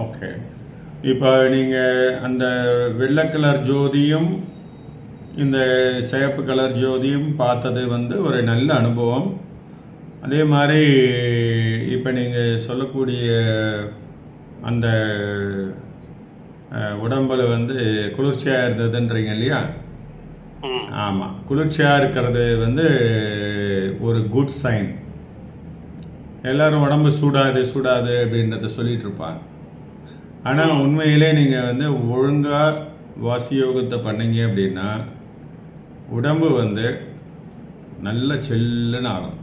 Okay. இப்போ நீங்கள் அந்த வெள்ளை கலர் ஜோதியும் இந்த சிவப்பு கலர் ஜோதியும் பார்த்தது வந்து ஒரு நல்ல அனுபவம். அதே மாதிரி இப்போ நீங்கள் சொல்லக்கூடிய அந்த உடம்புல வந்து குளிர்ச்சியாக இருந்ததுன்றீங்க இல்லையா? ஆமாம், குளிர்ச்சியாக இருக்கிறது வந்து ஒரு குட் சைன். எல்லோரும் உடம்பு சூடாது சூடாது அப்படின்றத சொல்லிகிட்டு இருப்பாங்க. ஆனால் உண்மையிலே நீங்கள் வந்து ஒழுங்காக வாசி யோகத்தை பண்ணீங்க அப்படின்னா உடம்பு வந்து நல்ல சில்லுன்னு ஆகும்.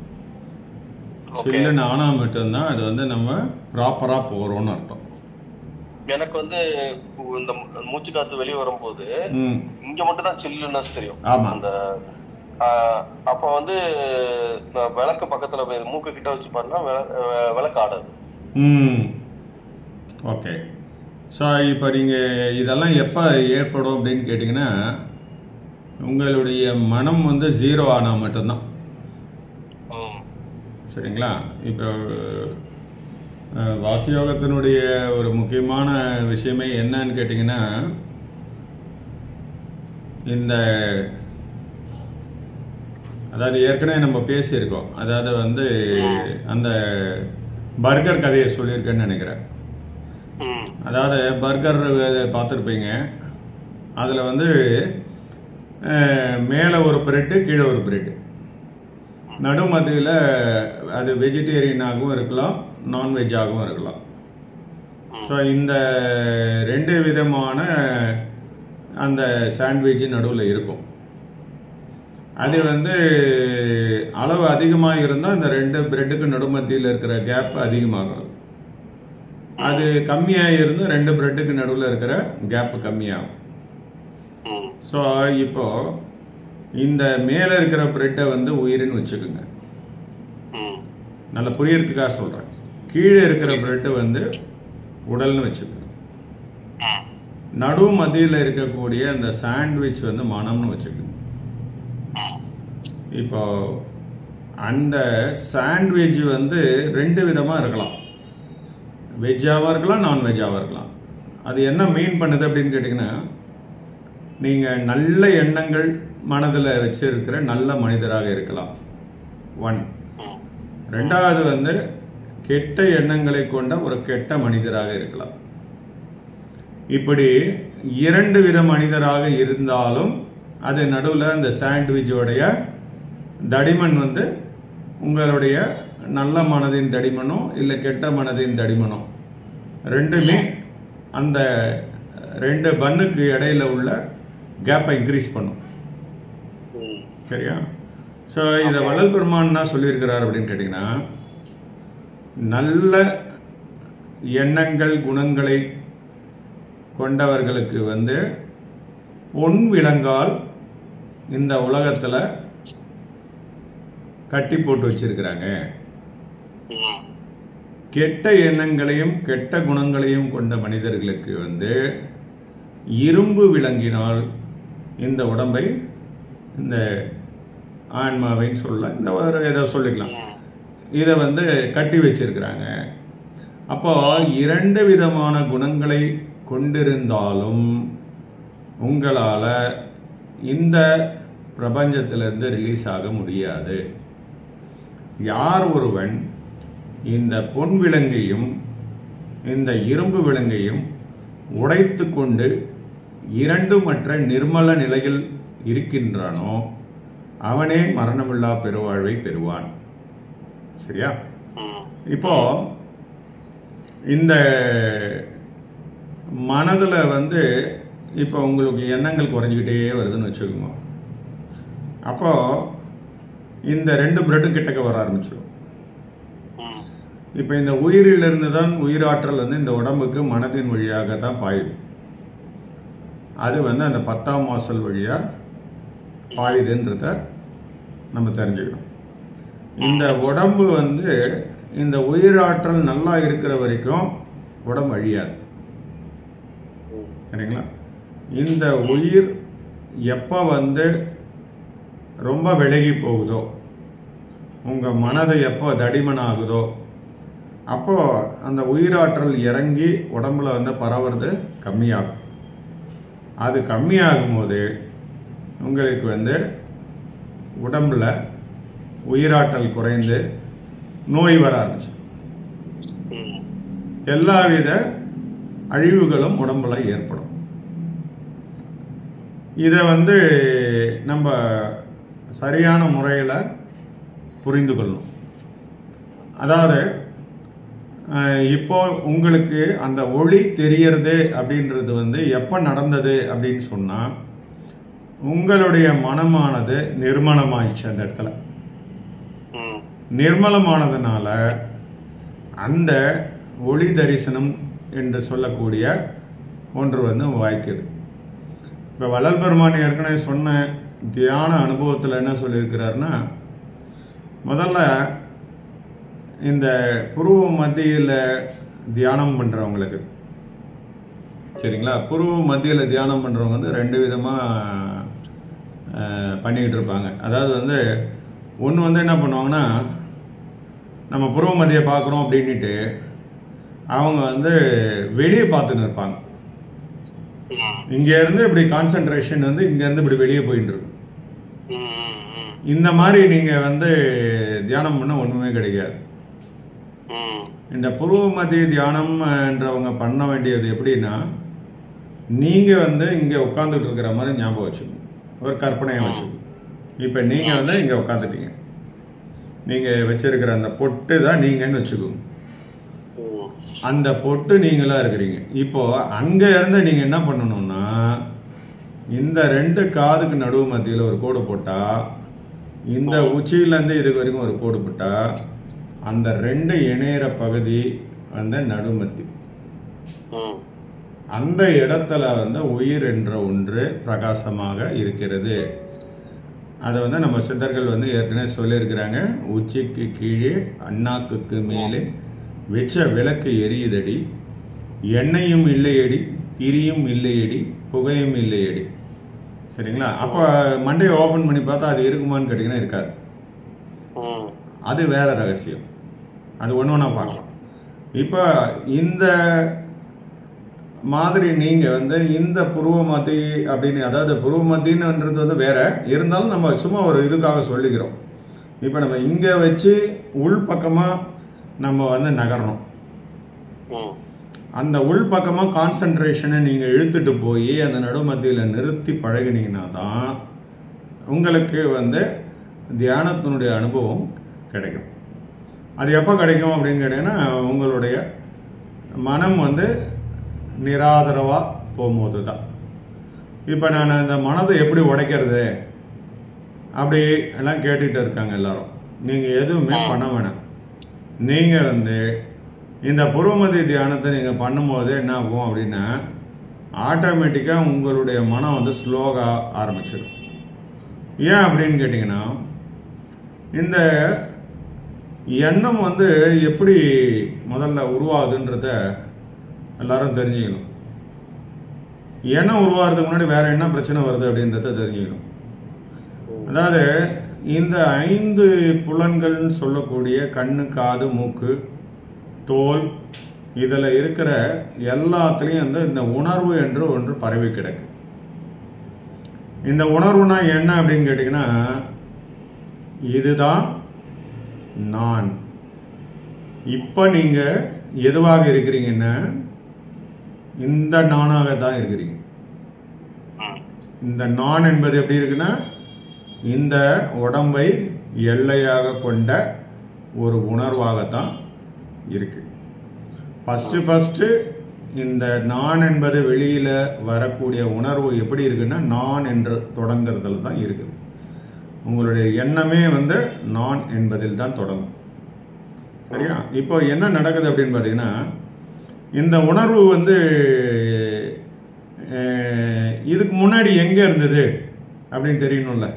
சில்லுன்னு ஆனால் மட்டும்தான் அது வந்து நம்ம ப்ராப்பராக போகிறோம்னு அர்த்தம். எனக்கு வந்து இந்த மூச்சு காத்து வெளியே வரும்போது இங்க மட்டும் தான் சில்லுன்னு தெரியும். அந்த அப்ப வந்து விளக்கு பக்கத்துல மூக்கு கிட்ட வச்சு பாருன்னா விளக்கு ஆடாது. ஓகே. ஸோ இப்போ நீங்கள் இதெல்லாம் எப்போ ஏற்படும் அப்படின்னு கேட்டிங்கன்னா உங்களுடைய மனம் வந்து 0 ஆனால் மட்டும்தான். சரிங்களா? இப்போ வாசியோகத்தினுடைய ஒரு முக்கியமான விஷயமே என்னன்னு கேட்டிங்கன்னா இந்த அதாவது ஏற்கனவே நம்ம பேசியிருக்கோம். அதாவது வந்து அந்த பர்கர் கதையை சொல்லியிருக்கேன்னு நினைக்கிறேன். அதாவது பர்கர் பார்த்துருப்பீங்க. அதில் வந்து மேலே ஒரு பிரெட்டு கீழே ஒரு பிரெட்டு, நடுமத்தியில் அது வெஜிடேரியனாகவும் இருக்கலாம், நான்வெஜ்ஜாகவும் இருக்கலாம். ஸோ இந்த 2 விதமான அந்த சாண்ட்விட்ச் நடுவில் இருக்கும். அது வந்து அளவு அதிகமாக இருந்தால் இந்த 2 பிரெட்டுக்கு நடுமத்தியில் இருக்கிற கேப் அதிகமாகும். அது கம்மியாக இருந்தால் 2 பிரெட்டுக்கு நடுவில் இருக்கிற கேப் கம்மியாகும். ஸோ இப்போ இந்த மேலே இருக்கிற பிரெட்டை வந்து உயிரின்னு வச்சுக்கோங்க. நல்லா புரியறதுக்காக சொல்கிறேன். கீழே இருக்கிற பிரெட்டு வந்து உடல்னு வச்சுக்கோங்க. நடு மத்தியில் இருக்கக்கூடிய அந்த சாண்ட்விச் வந்து மனம்னு வச்சுக்கோங்க. இப்போ அந்த சாண்ட்விச் வந்து 2 விதமாக இருக்கலாம். வெஜ்ஜாகவும் இருக்கலாம், நான்வெஜ்ஜாகவும் இருக்கலாம். அது என்ன மீன் பண்ணுது அப்படின்னு கேட்டிங்கன்னா நீங்கள் நல்ல எண்ணங்கள் மனதில் வச்சிருக்கிற நல்ல மனிதராக இருக்கலாம். 1. 2வது வந்து கெட்ட எண்ணங்களை கொண்ட ஒரு கெட்ட மனிதராக இருக்கலாம். இப்படி 2 வித மனிதராக இருந்தாலும் அது நடுவில் அந்த சாண்ட்விச்சோடைய தடிமன் வந்து உங்களுடைய நல்ல மனதின் தடிமனோ இல்லை கெட்ட மனதின் தடிமனோ ரெண்டுமே அந்த 2 பன்னுக்கு இடையில உள்ள கேப்பை இன்க்ரீஸ் பண்ணும். சரியா? ஸோ இதை வள்ளல் பெருமான் என்ன சொல்லியிருக்கிறார் அப்படின்னு கேட்டிங்கன்னா நல்ல எண்ணங்கள் குணங்களை கொண்டவர்களுக்கு வந்து பொன் விலங்கால் இந்த உலகத்தில் கட்டி போட்டு வச்சிருக்கிறாங்க. கெட்ட எண்ணங்களையும் கெட்ட குணங்களையும் கொண்ட மனிதர்களுக்கு வந்து இரும்பு விலங்கினால் இந்த உடம்பை இந்த ஆன்மாவைன்னு சொல்ல இந்த ஏதோ சொல்லிக்கலாம், இதை வந்து கட்டி வச்சிருக்கிறாங்க. அப்போ 2 விதமான குணங்களை கொண்டிருந்தாலும் உங்களால் இந்த பிரபஞ்சத்திலிருந்து ரிலீஸ் ஆக முடியாது. யார் ஒருவன் இந்த பொன் விலங்கையும் இந்த இரும்பு விலங்கையும் உடைத்து கொண்டு 2 மற்ற நிர்மல நிலையில் இருக்கின்றானோ அவனே மரணமில்லா பெருவாழ்வை பெறுவான். சரியா? இப்போ இந்த மனதில் வந்து இப்போ உங்களுக்கு எண்ணங்கள் குறைஞ்சிக்கிட்டே வருதுன்னு வச்சுக்கோங்க. அப்போ இந்த 2 பிரெட்டும் கிட்டக்க வர ஆரம்பிச்சிடும். இப்போ இந்த உயிரிலிருந்து தான் உயிராற்றல் வந்து இந்த உடம்புக்கு மனதின் வழியாக தான் பாயுது. அது வந்து அந்த 10ஆம் வாசல் வழியாக பாயுதுன்றத நம்ம தெரிஞ்சுக்கணும். இந்த உடம்பு வந்து இந்த உயிராற்றல் நல்லா இருக்கிற வரைக்கும் உடம்பு அழியாது. சரிங்களா? இந்த உயிர் எப்போ வந்து ரொம்ப விலகி போகுதோ, உங்கள் மனது எப்போ தடிமனாகுதோ அப்போது அந்த உயிராற்றல் இறங்கி உடம்புல வந்து பரவுறது கம்மியாகும். அது கம்மியாகும் போது உங்களுக்கு வந்து உடம்புல உயிராற்றல் குறைந்து நோய் வர ஆரம்பிச்சு, எல்லாவித அழிவுகளும் உடம்புல ஏற்படும். இதை வந்து நம்ம சரியான முறையில் புரிந்து கொள்ளணும். அதாவது இப்போ உங்களுக்கு அந்த ஒளி தெரியறது அப்படின்றது வந்து எப்போ நடந்தது அப்படின்னு சொன்னால், உங்களுடைய மனமானது நிர்மலமாயிடுச்சு. அந்த இடத்துல நிர்மலமானதுனால அந்த ஒளி தரிசனம் என்று சொல்லக்கூடிய ஒன்று வந்து வாய்க்குது. இப்போ வள்ளல் பெருமான் ஏற்கனவே சொன்ன தியான அனுபவத்தில் என்ன சொல்லியிருக்கிறாருன்னா, முதல்ல இந்த புருவ மத்தியில் தியானம் பண்ணுறவங்களுக்கு, சரிங்களா, புருவ மத்தியில் தியானம் பண்ணுறவங்க வந்து ரெண்டு விதமாக பண்ணிக்கிட்டு இருப்பாங்க. அதாவது வந்து ஒன்று வந்து என்ன பண்ணுவாங்கன்னா, நம்ம புருவ மத்தியை பார்க்குறோம் அப்படின்ட்டு அவங்க வந்து வெளியே பார்த்துன்னு இருப்பாங்க. இங்கேருந்து இப்படி கான்சன்ட்ரேஷன் வந்து இங்கேருந்து இப்படி வெளியே போயிட்டு இருக்கும். இந்த மாதிரி நீங்கள் வந்து தியானம் பண்ண ஒன்றுமே கிடைக்காது. இந்த புருவ மத்திய தியானம்ன்றவங்க பண்ண வேண்டியது எப்படின்னா, நீங்கள் வந்து இங்கே உட்காந்துட்டு இருக்கிற மாதிரி ஞாபகம் வச்சுக்கணும், ஒரு கற்பனையாக வச்சுக்கணும். இப்போ நீங்கள் வந்து இங்கே உட்காந்துட்டீங்க, நீங்கள் வச்சிருக்கிற அந்த பொட்டு தான் நீங்கன்னு வச்சுக்கோங்க. அந்த பொட்டு நீங்களாக இருக்கிறீங்க. இப்போது அங்கே இருந்து நீங்கள் என்ன பண்ணணும்னா, இந்த ரெண்டு காதுக்கு நடுவு மத்தியில் ஒரு கோடு போட்டால், இந்த உச்சியிலேருந்து இதுக்கு வரைக்கும் ஒரு கோடு போட்டால், அந்த ரெண்டு இணையிற பகுதி வந்து நடுமத்தி. அந்த இடத்துல வந்து உயிர் என்ற ஒன்று பிரகாசமாக இருக்கிறது. அதை வந்து நம்ம சித்தர்கள் வந்து ஏற்கனவே சொல்லியிருக்கிறாங்க. உச்சிக்கு கீழே அண்ணாக்குக்கு மேலே வெச்ச விளக்கு எரியுதடி, எண்ணெயும் இல்லையடி, திரியும் இல்லையடி, புகையும் இல்லையடி. சரிங்களா? அப்போ மண்டையை ஓப்பன் பண்ணி பார்த்தா அது இருக்குமான்னு கேட்டிங்கன்னா இருக்காது. அது வேற ரகசியம். அது ஒன்று ஒன்றா பார்க்கலாம். இப்போ இந்த மாதிரி நீங்கள் வந்து இந்த புருவ மத்தி அப்படின்னு, அதாவது புருவ மத்தின்னுன்றது வந்து வேற இருந்தாலும் நம்ம சும்மா ஒரு இதுக்காக சொல்லிக்கிறோம். இப்போ நம்ம இங்கே வச்சு உள் பக்கமாக நம்ம வந்து நகரணும். அந்த உள் பக்கமாக கான்சன்ட்ரேஷனை நீங்கள் இழுத்துட்டு போய் அந்த நடுமத்தியில் நிறுத்தி பழகினீங்கன்னா தான் உங்களுக்கு வந்து தியானத்தினுடைய அனுபவம் கிடைக்கும். அது எப்போ கிடைக்கும் அப்படின்னு கேட்டிங்கன்னா, உங்களுடைய மனம் வந்து நிராதரவாக போகும்போது தான். இப்போ நான் இந்த மனதை எப்படி உடைக்கிறது அப்படி எல்லாம் கேட்டுகிட்டு இருக்காங்க எல்லாரும். நீங்கள் எதுவுமே பண்ண வேணாம். நீங்கள் வந்து இந்த புருவமத்தி தியானத்தை நீங்கள் பண்ணும்போது என்ன ஆகும் அப்படின்னா, ஆட்டோமேட்டிக்காக உங்களுடைய மனம் வந்து ஸ்லோவாக ஆரம்பிச்சிடும். ஏன் அப்படின்னு கேட்டிங்கன்னா, இந்த எண்ணம் வந்து எப்படி முதல்ல உருவாகுதுன்றத எல்லாரும் தெரிஞ்சுக்கணும். எண்ணம் உருவாகிறதுக்கு முன்னாடி வேற என்ன பிரச்சனை வருது அப்படின்றத தெரிஞ்சுக்கணும். அதாவது இந்த 5 புலன்கள்னு சொல்லக்கூடிய கண்ணு, காது, மூக்கு, தோல், இதில் இருக்கிற எல்லாத்துலேயும் வந்து இந்த உணர்வு என்று ஒன்று பரவி கிடக்கு. இந்த உணர்வுனா என்ன அப்படின்னு கேட்டிங்கன்னா, இதுதான் நான். இப்போ நீங்கள் எதுவாக இருக்கிறீங்கன்னா இந்த நானாக தான் இருக்கிறீங்க. இந்த நான் என்பது எப்படி இருக்குன்னா, இந்த உடம்பை எல்லையாக கொண்ட ஒரு உணர்வாகத்தான் இருக்கு. ஃபஸ்ட்டு இந்த நான் என்பது வெளியில் வரக்கூடிய உணர்வு எப்படி இருக்குன்னா, நான் என்று தொடங்குறதுல தான் இருக்குது. உங்களுடைய எண்ணமே வந்து நான் என்பதில் தான் தொடங்கும். சரியா? இப்போ என்ன நடக்குது அப்படின்னு பார்த்தீங்கன்னா, இந்த உணர்வு வந்து இதுக்கு முன்னாடி எங்கே இருந்தது அப்படின்னு தெரியணும்ல.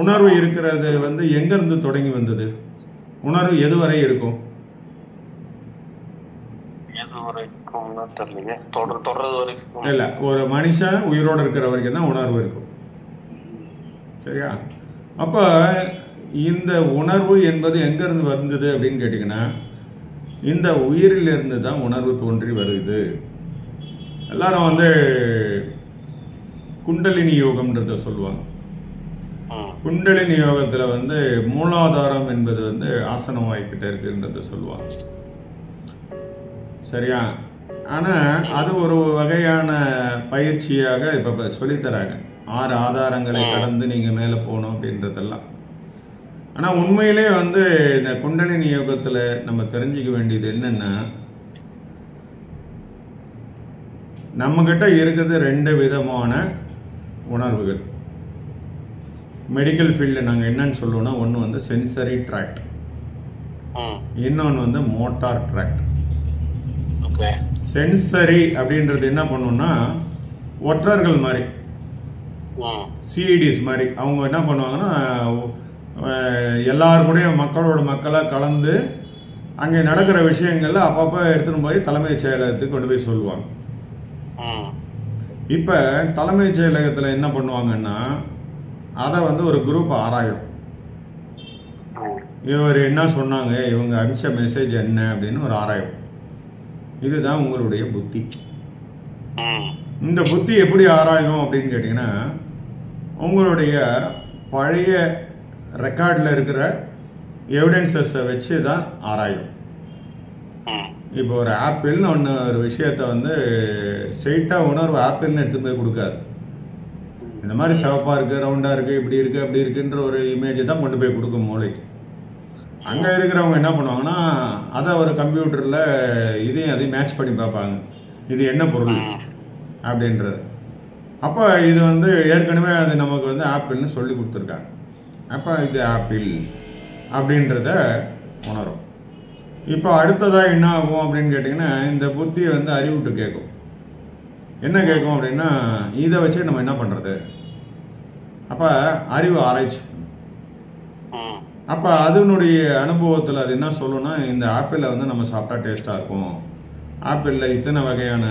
உணர்வு இருக்கிறது வந்து எங்கேருந்து தொடங்கி வந்தது? உணர்வு எதுவரை இருக்கும்? இல்லை, ஒரு மனுஷன் உயிரோடு இருக்கிற வரைக்கும் தான் உணர்வு இருக்கும். சரியா? அப்போ இந்த உணர்வு என்பது எங்கேருந்து வந்தது அப்படின்னு கேட்டிங்கன்னா, இந்த உயிரிலிருந்து தான் உணர்வு தோன்றி வருது. எல்லாரும் வந்து குண்டலினி யோகம்ன்றத சொல்லுவாங்க. குண்டலினி யோகத்தில் வந்து மூலாதாரம் என்பது வந்து ஆசன வாய்க்கிட்ட இருக்குன்றத சொல்லுவாங்க. சரியா? ஆனால் அது ஒரு வகையான பயிற்சியாக இப்போ சொல்லித்தராங்க. 6 ஆதாரங்களை கடந்து நீங்கள் மேலே போகணும் அப்படின்றதெல்லாம். ஆனால் உண்மையிலே வந்து இந்த குண்டலினி யோகத்தில் நம்ம தெரிஞ்சிக்க வேண்டியது என்னென்னா, நம்மக்கிட்ட இருக்கிறது 2 விதமான உணர்வுகள். மெடிக்கல் ஃபீல்டில் நாங்கள் என்னன்னு சொல்லுவோம்னா, ஒன்று வந்து சென்சரி ட்ராக்ட், இன்னொன்று வந்து மோட்டார் ட்ராக்ட். சென்சரி அப்படின்றது என்ன பண்ணுவோம்னா, ஒற்றர்கள் மாதிரி, சிஇடிஸ் மாதிரி. அவங்க என்ன பண்ணுவாங்கன்னா, எல்லாருக்கூடையும் மக்களோட மக்களாக கலந்து அங்கே நடக்கிற விஷயங்கள்ல அப்பப்போ எடுத்துகிட்டு போய் தலைமைச் செயலகத்துக்கு கொண்டு போய் சொல்லுவாங்க. இப்போ தலைமைச் செயலகத்தில் என்ன பண்ணுவாங்கன்னா, அதை வந்து ஒரு குரூப் ஆராயும். இவர் என்ன சொன்னாங்க, இவங்க அனுப்பிச்ச மெசேஜ் என்ன அப்படின்னு ஒரு ஆராயும். இதுதான் உங்களுடைய புத்தி. இந்த புத்தி எப்படி ஆராயும் அப்படின்னு கேட்டிங்கன்னா, உங்களுடைய பழைய ரெக்கார்டில் இருக்கிற எவிடன்சஸை வச்சு தான் ஆராயும். இப்போ ஒரு ஆப்பிள்னு ஒரு விஷயத்தை வந்து ஸ்ட்ரெயிட்டாக உணர்வு ஆப்பிள்னு எடுத்து போய் கொடுக்காது. இந்த மாதிரி சிவப்பாக இருக்குது, ரவுண்டாக இருக்குது, இப்படி இருக்குது, அப்படி இருக்குன்ற ஒரு இமேஜை தான் கொண்டு போய் கொடுக்கும் மூளைக்கு. அங்கே இருக்கிறவங்க என்ன பண்ணுவாங்கன்னா, அதை ஒரு கம்ப்யூட்டரில் அதையும் மேட்ச் பண்ணி பார்ப்பாங்க, இது என்ன பொருள் அப்படின்றது. அப்போ இது வந்து ஏற்கனவே அது நமக்கு வந்து ஆப்பிள்னு சொல்லி கொடுத்துருக்காங்க. அப்போ இது ஆப்பிள் அப்படின்றத உணரும். இப்போ அடுத்ததாக என்ன ஆகும் அப்படின்னு கேட்டிங்கன்னா, இந்த புத்தி வந்து அறிவுட்டு கேட்கும். என்ன கேட்கும் அப்படின்னா, இதை வச்சு நம்ம என்ன பண்ணுறது? அப்போ அறிவு ஆராய்ச்சி. அப்போ அதனுடைய அனுபவத்தில் அது என்ன சொல்லணும்னா, இந்த ஆப்பிளை வந்து நம்ம சாப்பிட்டா டேஸ்ட்டாக இருக்கும், ஆப்பிளில் இத்தனை வகையான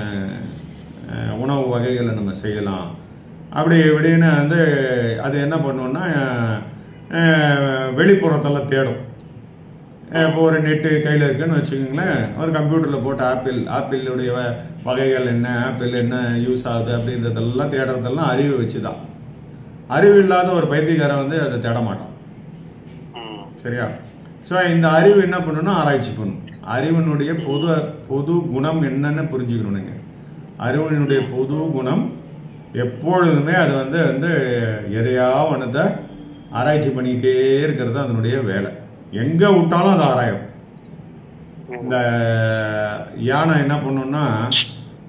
உணவு வகைகளை நம்ம செய்யலாம் அப்படி இப்படின்னு வந்து அது என்ன பண்ணுவோன்னா, வெளிப்புறத்தெல்லாம் தேடும். இப்போ ஒரு நெட்டு கையில் இருக்குன்னு வச்சுக்கோங்களேன், ஒரு கம்ப்யூட்டரில் போட்டு ஆப்பிளுடைய வகைகள் என்ன, ஆப்பிள் என்ன யூஸ் ஆகுது அப்படின்றதெல்லாம் தேடுறதெல்லாம் அறிவு வச்சு தான். அறிவு இல்லாத ஒரு பைத்தியக்காரன் வந்து அதை தேட மாட்டான். சரியா? ஸோ இந்த அறிவு என்ன பண்ணணும்னா ஆராய்ச்சி பண்ணணும். அறிவினுடைய பொது குணம் என்னன்னு புரிஞ்சுக்கணும். நீங்கள் அறிவினுடைய பொது குணம் எப்பொழுதுமே அது வந்து எதையா ஒன்றத்தை ஆராய்ச்சி பண்ணிக்கிட்டே இருக்கிறது அதனுடைய வேலை. எங்கே விட்டாலும் அது ஆராயும். இந்த யானை என்ன பண்ணணும்னா,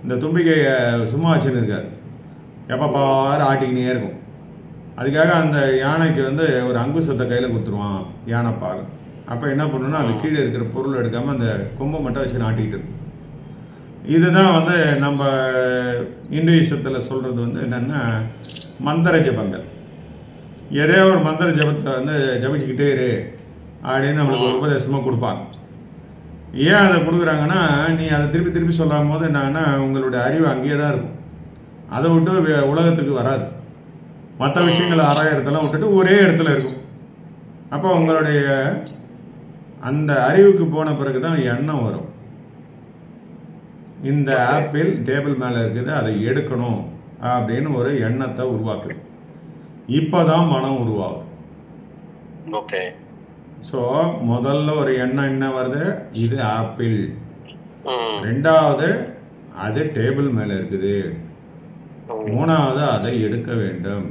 இந்த தும்பிக்கையை சும்மா வச்சுன்னு இருக்காது, எப்போ பாரு ஆட்டிக்கினே இருக்கும். அதுக்காக அந்த யானைக்கு வந்து ஒரு அங்குசத்தை கையில் கொடுத்துருவான் யானைப்பாக. அப்போ என்ன பண்ணணும்னா, அது கீழே இருக்கிற பொருள் எடுக்காமல் அந்த கொம்பை மட்டும் வச்சு நாட்டிக்கிட்டு இருக்கும். இதுதான் வந்து நம்ம இந்துயிசத்தில் சொல்கிறது வந்து என்னென்னா, மந்திர ஜபங்கள். எதோ ஒரு மந்திர ஜபத்தை வந்து ஜபிச்சுக்கிட்டே இரு அப்படின்னு நம்மளுக்கு ஒரு உபதேசமாக கொடுப்பாங்க. ஏன் அதை கொடுக்குறாங்கன்னா, நீ அதை திருப்பி திருப்பி சொல்லும் போது என்னன்னா, உங்களுடைய அறிவு அங்கேயே தான் இருக்கும், அதை விட்டு உலகத்துக்கு வராது. மற்ற விஷயங்களை ஆராயறதெல்லாம் விட்டுட்டு ஒரே இடத்துல இருக்கும். அப்போ உங்களுடைய அந்த அறிவுக்கு போன பிறகு தான் எண்ணம் வரும். இந்த ஆப்பிள் டேபிள் மேலே இருக்குது, அதை எடுக்கணும் அப்படின்னு ஒரு எண்ணத்தை உருவாக்குது. இப்போதான் மனம் உருவாகுது. ஓகே. ஸோ முதல்ல ஒரு எண்ணம் என்ன வருது, இது ஆப்பிள். ரெண்டாவது அது டேபிள் மேலே இருக்குது. மூணாவது அதை எடுக்க வேண்டும்.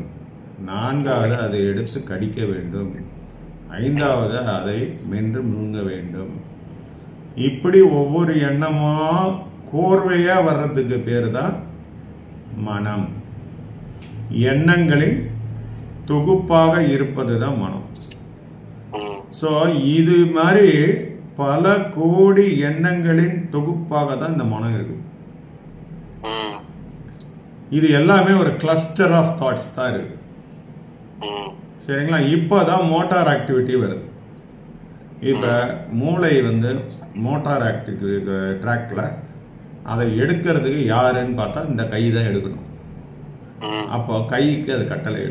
நான்காவது அதை எடுத்து கடிக்க வேண்டும். ஐந்தாவது அதை மென்று முழுங்க வேண்டும். இப்படி ஒவ்வொரு எண்ணமா கோர்வையா வர்றதுக்கு பேர் தான் மனம். எண்ணங்களின் தொகுப்பாக இருப்பது தான் மனம். ஸோ இது மாதிரி பல கோடி எண்ணங்களின் தொகுப்பாக தான் இந்த மனம் இருக்கு. இது எல்லாமே ஒரு கிளஸ்டர் ஆஃப் தாட்ஸ் தான் இருக்கு. சரிங்களா? இப்போதான் மோட்டார் ஆக்டிவிட்டி வருது. இப்போ மூளை வந்து மோட்டார் ட்ராக்ல அதை எடுக்கிறதுக்கு யாருன்னு பார்த்தா இந்த கை தான் எடுக்கணும். அப்போ கைக்கு அது கட்டளை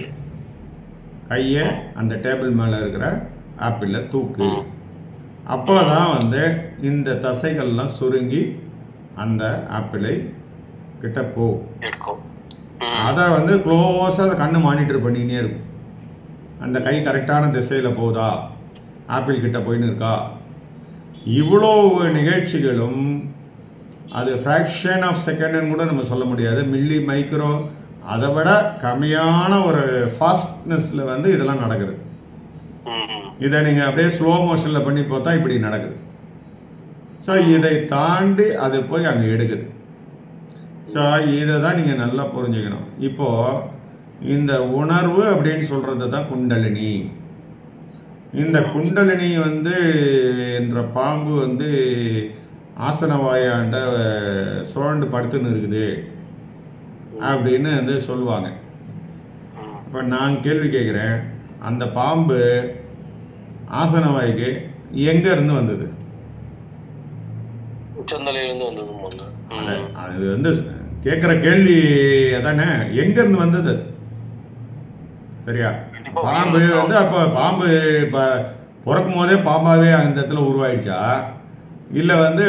கையை அந்த டேபிள் மேலே இருக்கிற ஆப்பிளில் தூக்கு அப்போ தான் வந்து இந்த தசைகள்லாம் சுருங்கி அந்த ஆப்பிளை கிட்ட போகும். அதை வந்து க்ளோஸாக அதை கண்ணு மானிட்டர் பண்ணினே இருக்கும். அந்த கை கரெக்டான திசையில் போகுதா, ஆப்பிள் கிட்ட போயின்னு இருக்கா. இவ்வளோ நிகழ்ச்சிகளும் அது ஃப்ராக்ஷன் ஆஃப் செகண்ட்னு கூட நம்ம சொல்ல முடியாது, மில்லி மைக்ரோ, அதை விட கம்மியான ஒரு ஃபாஸ்ட்னஸில் வந்து இதெல்லாம் நடக்குது. இதை நீங்கள் அப்படியே ஸ்லோ மோஷனில் பண்ணி பார்த்தா இப்படி நடக்குது. ஸோ இதை தாண்டி அது போய் அங்கே எடுக்குது. ஸோ இதை தான் நீங்கள் நல்லா புரிஞ்சுக்கணும். இப்போது இந்த உணர்வு அப்படின்னு சொல்கிறது தான் குண்டலினி. இந்த குண்டலினி வந்து என்ற பாம்பு வந்து ஆசனவாயாண்ட சுழண்டு படுத்துன்னு இருக்குது அப்படின்னு வந்து சொல்லுவாங்க. இப்போ நான் கேள்வி கேட்குறேன், அந்த பாம்பு ஆசனவாய்க்கு எங்க இருந்து வந்தது? அது வந்து கேட்குற கேள்வி அதானே, எங்க இருந்து வந்தது? சரியா? பாம்பு வந்து அப்போ பாம்பு இப்போ பிறக்கும் போதே பாம்பாவே அந்த இடத்துல உருவாயிடுச்சா, இல்லை வந்து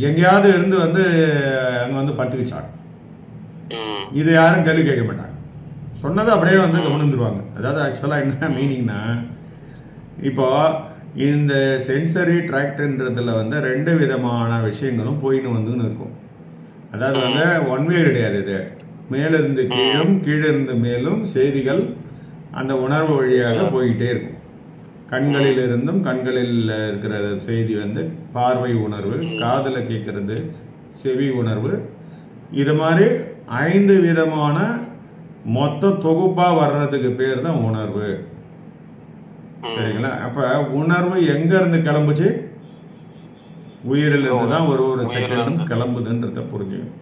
எங்கேயாவது இருந்து வந்து அங்கே வந்து படுத்துக்கிச்சாங்க? இது யாரும் கேள்வி கேட்க மாட்டாங்க, சொன்னதை அப்படியே வந்து கவனிந்துருவாங்க. அதாவது ஆக்சுவலாக என்ன மீனிங்னா, இப்போ இந்த சென்சரி ட்ராக்ட்ன்றதுல வந்து 2 விதமான விஷயங்களும் போயின்னு வந்துன்னு இருக்கும். அதாவது வந்து ஒன் வே கிடையாது. இது மேலிருந்து கீழும் கீழிருந்து மேலும் செய்திகள் அந்த உணர்வு வழியாக போயிட்டே இருக்கும். கண்களில் இருந்தும் கண்களில் இருக்கிற செய்தி வந்து பார்வை உணர்வு, காதில் கேட்கறது செவி உணர்வு, இது மாதிரி 5 விதமான மொத்த தொகுப்பாக வர்றதுக்கு பேர் தான் உணர்வு. சரிங்களா? அப்போ உணர்வு எங்க இருந்து கிளம்புச்சு? உயிரில் இருந்து தான் ஒரு செகண்டும் கிளம்புதுன்றத புரிஞ்சுக்கணும்.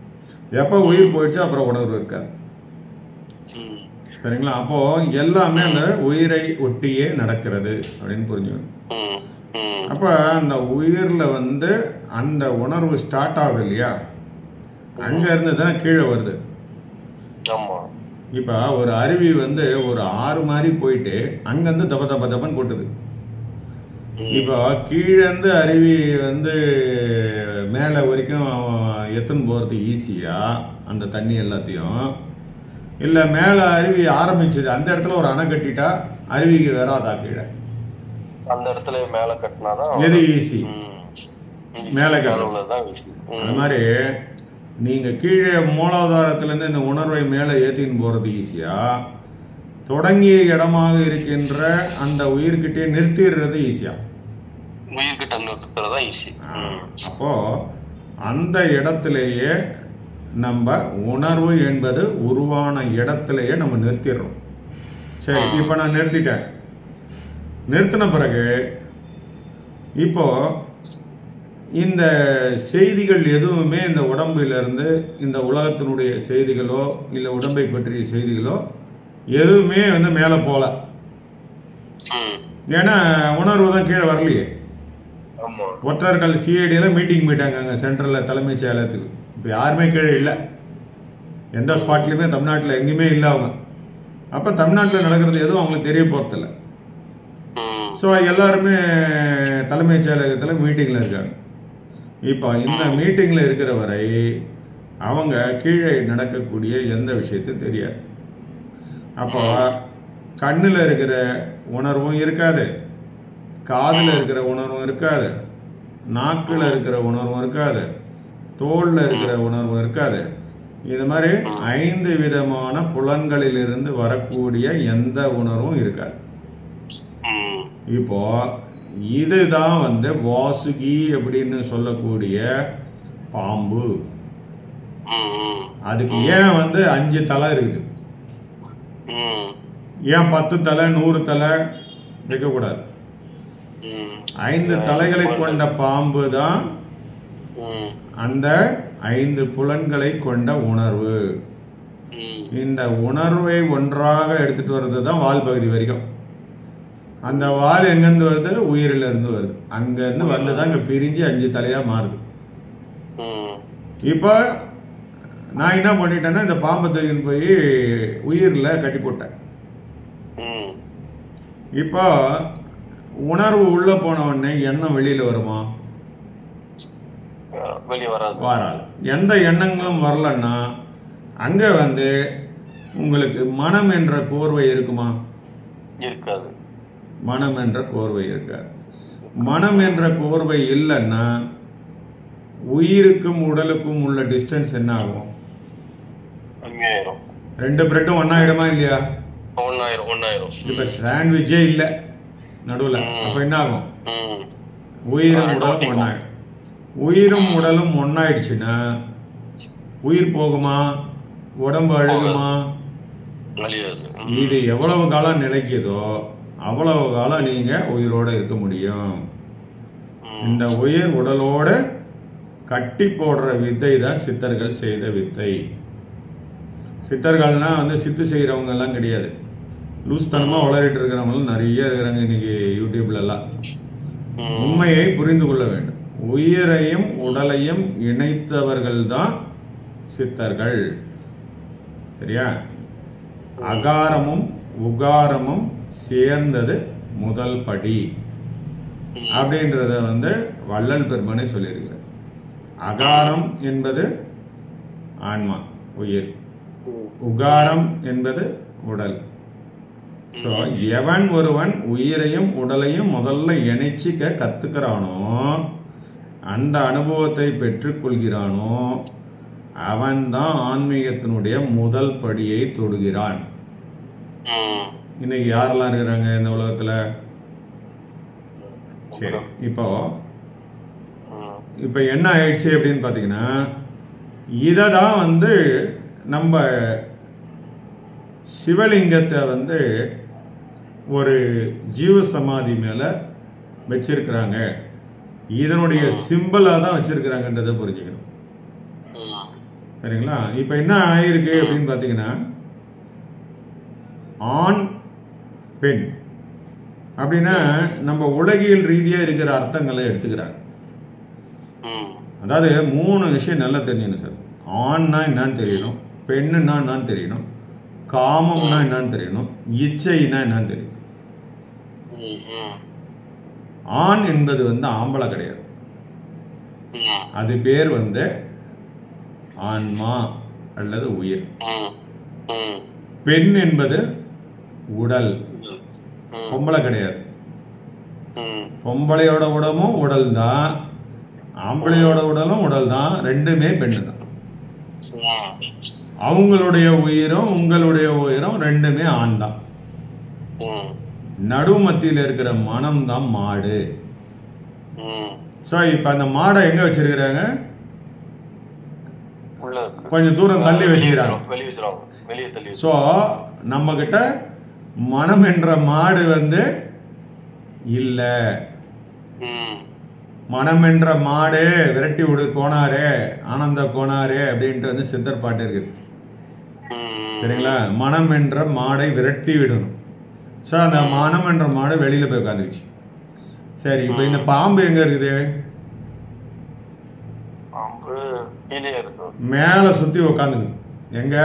எப்போ உயிர் போயிடுச்சு அப்புறம் உணர்வு இருக்காது. சரிங்களா? அப்போ எல்லாமே அந்த உயிரை ஒட்டியே நடக்கிறது அப்படின்னு புரிஞ்சுக்கணும். அப்போ அந்த உயிர்ல வந்து அந்த உணர்வு ஸ்டார்ட் ஆகுது இல்லையா, அங்க இருந்து தான் கீழே வருது. இப்ப ஒரு அருவி வந்து ஒரு ஆறு மாதிரி போயிட்டு அங்கிருந்து தப்ப தப்ப தப்பன்னு கொட்டுது. இப்போ கீழேருந்து அருவி வந்து மேலே வரைக்கும் எத்துன்னு போகிறது ஈஸியா அந்த தண்ணி எல்லாத்தையும், இல்லை மேலே அருவி ஆரம்பிச்சது அந்த இடத்துல ஒரு அணை கட்டிட்டா அருவிக்கு வராதா கீழே? அந்த இடத்துல மேலே கட்டினாதான் எது ஈஸி? மேலே கட்டுறதுதான் ஈஸி. அது மாதிரி நீங்கள் கீழே மூலாதாரத்திலேருந்து இந்த உணர்வை மேலே ஏற்றின்னு போகிறது ஈஸியா, தொடங்கிய இடமாக இருக்கின்ற அந்த உயிர்கிட்டே நிறுத்திடுறது ஈஸியா? உயிர்கிட்ட நிறுத்துறதா ஈஸி. அப்போ அந்த இடத்திலேயே நம்ம உணர்வு என்பது உருவான இடத்திலேயே நம்ம நிறுத்திடுறோம். சரி, இப்போ நான் நிறுத்திட்டேன். நிறுத்தின பிறகு இப்போ இந்த செய்திகள் எதுவுமே இந்த உடம்பிலிருந்து இந்த உலகத்தினுடைய செய்திகளோ இல்லை உடம்பை பற்றிய செய்திகளோ எதுவுமே வந்து மேலே போல. ஏன்னா உணர்வு தான் கீழே வரலையே. ஒற்றர்கள் சிஐடியில மீட்டிங் போயிட்டாங்க அங்கே சென்ட்ரலில் தலைமைச் செயலகத்துக்கு. இப்போ யாருமே கீழே இல்லை, எந்த ஸ்பாட்லையுமே தமிழ்நாட்டில் எங்கேயுமே இல்லை அவங்க. அப்போ தமிழ்நாட்டில் நடக்கிறது எதுவும் அவங்களுக்கு தெரிய போகிறதில்ல. ஸோ எல்லாருமே தலைமைச் செயலகத்தில் மீட்டிங்கில் இருக்காங்க. இப்போ இந்த மீட்டிங்கில் இருக்கிற வரை அவங்க கீழே நடக்கக்கூடிய எந்த விஷயத்தையும் தெரியாது. அப்போ கண்ணில் இருக்கிற உணர்வும் இருக்காது, காதில் இருக்கிற உணர்வும் இருக்காது, நாக்கில் இருக்கிற உணர்வும் இருக்காது, தோளில் இருக்கிற உணர்வும் இருக்காது. இது மாதிரி 5 விதமான புலன்களிலிருந்து வரக்கூடிய எந்த உணர்வும் இருக்காது. இப்போ இதுதான் வந்து வாசுகி அப்படின்னு சொல்லக்கூடிய பாம்பு. அதுக்கு ஏன் வந்து 5 தலை இருக்குது? ஏன் 10 தலை 100 தலை வைக்கக்கூடாது? 5 தலைகளை கொண்ட பாம்பு தான் அந்த 5 புலன்களை கொண்ட உணர்வு. இந்த உணர்வை ஒன்றாக எடுத்துட்டு வர்றது தான் வால் பகுதி வரைக்கும். அந்த வால் எங்கேருந்து வருது? உயிரில இருந்து வருது. அங்கேருந்து வந்துதான் இங்கே பிரிஞ்சு 5 தலையாக மாறுது. இப்போ நான் என்ன பண்ணிட்டேன்னா இந்த பாம்பை தூக்கின்னு போய் உயிரில் கட்டி போட்டேன். இப்போ உணர்வு உள்ள போன உடனே எண்ணம் வெளியில வருமா? வெளியே வராது. எந்த எண்ணங்களும் வரலன்னா அங்க வந்து உங்களுக்கு மனம் என்ற கோர்வை இருக்குமா? இருக்காது. மனம் என்ற கோர்வை இருக்காது. மனம் என்ற கோர்வை இல்லைன்னா உயிருக்கும் உடலுக்கும் உள்ள டிஸ்டன்ஸ் என்ன ஆகும்? ரெண்டு பிரெட்டும் ஒன்னாயிடுமா இல்லையா? இப்ப சாண்ட்விச்சே இல்ல நடுவுல, அப்ப என்ன ஆகும்? உயிரும் உடலும் ஒன்னாயிடும். உயிரும் உடலும் ஒன்னாயிடுச்சுன்னா உயிர் போகுமா? உடம்பு அழுகுமா? இது எவ்வளவு காலம் நிலைக்குதோ அவ்வளவு காலம் நீங்க உயிரோட இருக்க முடியும். இந்த உயிர் உடலோட கட்டி போடுற வித்தை தான் சித்தர்கள் செய்த வித்தை. சித்தர்கள்னா வந்து சித்து செய்யறவங்க எல்லாம் கிடையாது. லூஸ் தனமா வளரிட்டு இருக்கிறவங்களும் நிறைய இருக்கிறாங்க இன்னைக்கு யூடியூப்ல எல்லாம். உண்மையை புரிந்து கொள்ள வேண்டும். உயிரையும் உடலையும் இணைத்தவர்கள் தான் சித்தர்கள். சரியா? அகாரமும் உகாரமும் சேர்ந்தது முதல் படி அப்படின்றத வந்து வள்ளல் பெருமானே சொல்லியிருக்கிறார். அகாரம் என்பது ஆன்மா, உயிர். உகாரம் என்பது உடல். ஸோ எவன் ஒருவன் உயிரையும் உடலையும் முதல்ல இணைச்சிக்க கத்துக்கிறானோ, அந்த அனுபவத்தை பெற்றுக்கொள்கிறானோ, அவன்தான் ஆன்மீகத்தினுடைய முதல் படியை தொடுகிறான். இன்னைக்கு யாரெல்லாம் இருக்கிறாங்க இந்த உலகத்துல? சரி, இப்போ என்ன ஆயிடுச்சு அப்படின்னு பாத்தீங்கன்னா, இததான் வந்து நம்ம சிவலிங்கத்தை வந்து ஒரு ஜீவ சமாதி மேல வச்சிருக்கிறாங்க. இதனுடைய சிம்பிளா தான் வச்சிருக்கிறாங்கன்றதை புரிஞ்சுக்கணும். சரிங்களா? இப்ப என்ன ஆயிருக்கு அப்படின்னு பாத்தீங்கன்னா, ஆண் பெண் அப்படின்னா நம்ம உலகியல் ரீதியா இருக்கிற அர்த்தங்களை எடுத்துக்கிறாங்க. அதாவது 3 விஷயம் நல்லா தெரிஞ்சுக்கணும் சார். ஆண்னா என்னன்னு தெரியணும், பெண்ணுன்னா என்னன்னு தெரியணும், காமம்னா என்னன்னு தெரியணும், இச்சைனா என்னன்னு தெரியணும். ஆண் என்பது வந்து ஆம்பளை கிடையாது. அது பேர் வந்து ஆன்மா அல்லது உயிர். பெண் என்பது உடல், பொம்பளை கிடையாது. பொம்பளையோட உடலும் உடல் தான், ஆம்பளையோட உடலும் உடல் தான், ரெண்டுமே பெண்ணு தான். அவங்களுடைய உயிரும் உங்களுடைய உயிரும் ரெண்டுமே ஆண் தான். நடுமத்தியில் இருக்கிற மனம் தான் மாடு. சோ இப்ப அந்த மாடை எங்க வச்சிருக்கிறாங்க? கொஞ்சம் தூரம் தள்ளி வச்சுக்கிறாங்க. சோ நம்ம கிட்ட மனம் என்ற மாடு வந்து இல்ல. மனம் என்ற மாடே விரட்டி விடு கோணாரே, ஆனந்த கோணாரே அப்படின்ட்டு வந்து சித்தர் பாட்டு இருக்குது. சரிங்களா? மனம் என்ற மாடை விரட்டி விடணும். ஸோ அந்த மனம் என்ற மாடு வெளியில போய் உட்காந்துக்குச்சு. சரி, இப்ப இந்த பாம்பு எங்க இருக்குது? மேல சுத்தி உட்காந்துக்குது. எங்க?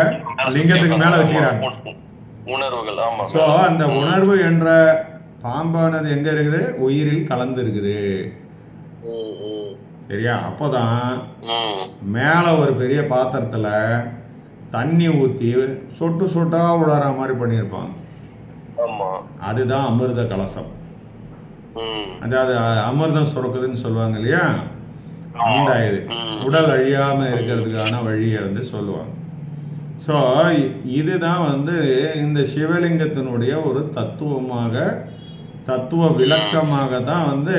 லிங்கத்துக்கு மேல வச்சுக்கிறாங்க. ஸோ அந்த உணர்வு என்ற பாம்பானது எங்க இருக்குது? உயிரில் கலந்து இருக்குது. சரியா? அப்போதான் மேல ஒரு பெரிய பாத்திரத்துல தண்ணி ஊத்தி சொட்டு சொட்டா விடாற மாதிரி பண்ணியிருப்பாங்க. அதுதான் அமிர்த கலசம். அதாவது அமிர்தம் சுரக்குதுன்னு சொல்லுவாங்க இல்லையா? அந்த இது உடல் அழியாம இருக்கிறதுக்கான வழியை வந்து சொல்லுவாங்க. ஸோ இதுதான் வந்து இந்த சிவலிங்கத்தினுடைய ஒரு தத்துவ விளக்கமாக தான் வந்து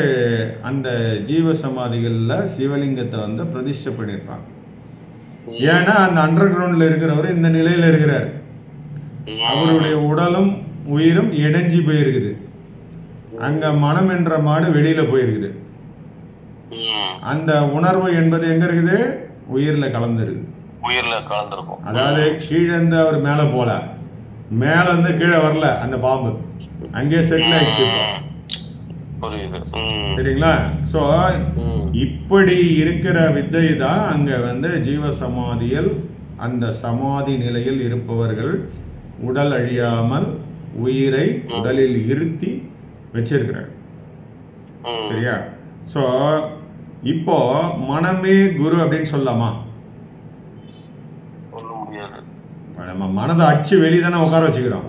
அந்த ஜீவ சமாதிகளில் சிவலிங்கத்தை வந்து பிரதிஷ்டை பண்ணியிருப்பாங்க. ஏன்னா அந்த அண்டர் கிரவுண்ட்ல இருக்கிறவர் இந்த நிலையில இருக்கிறார். அவருடைய உடலும் உயிரும் இடைஞ்சி போயிருக்குது. அங்க மனம் என்ற மாடு வெளியில போயிருக்குது. அந்த உணர்வு என்பது எங்க இருக்குது? உயிர்ல கலந்துருக்கு. அதாவது கீழே இருந்து அவர் மேல போல, மேல இருந்து கீழே வரல. அந்த பாம்பு அங்கே செட்டில் ஆயிடுச்சு. சரிங்களா? சோ இப்படி இருக்கிற வித்தை தான் அங்க வந்து ஜீவ சமாதியில் அந்த சமாதி நிலையில் இருப்பவர்கள் உடல் அழியாமல் உயிரை உடலில் இருத்தி வச்சிருக்கிறார். சரியா? ஸோ இப்போ மனமே குரு அப்படின்னு சொல்லலாமா? நம்ம மனதை அடிச்சு வெளியே உட்கார வச்சுக்கிறோம்.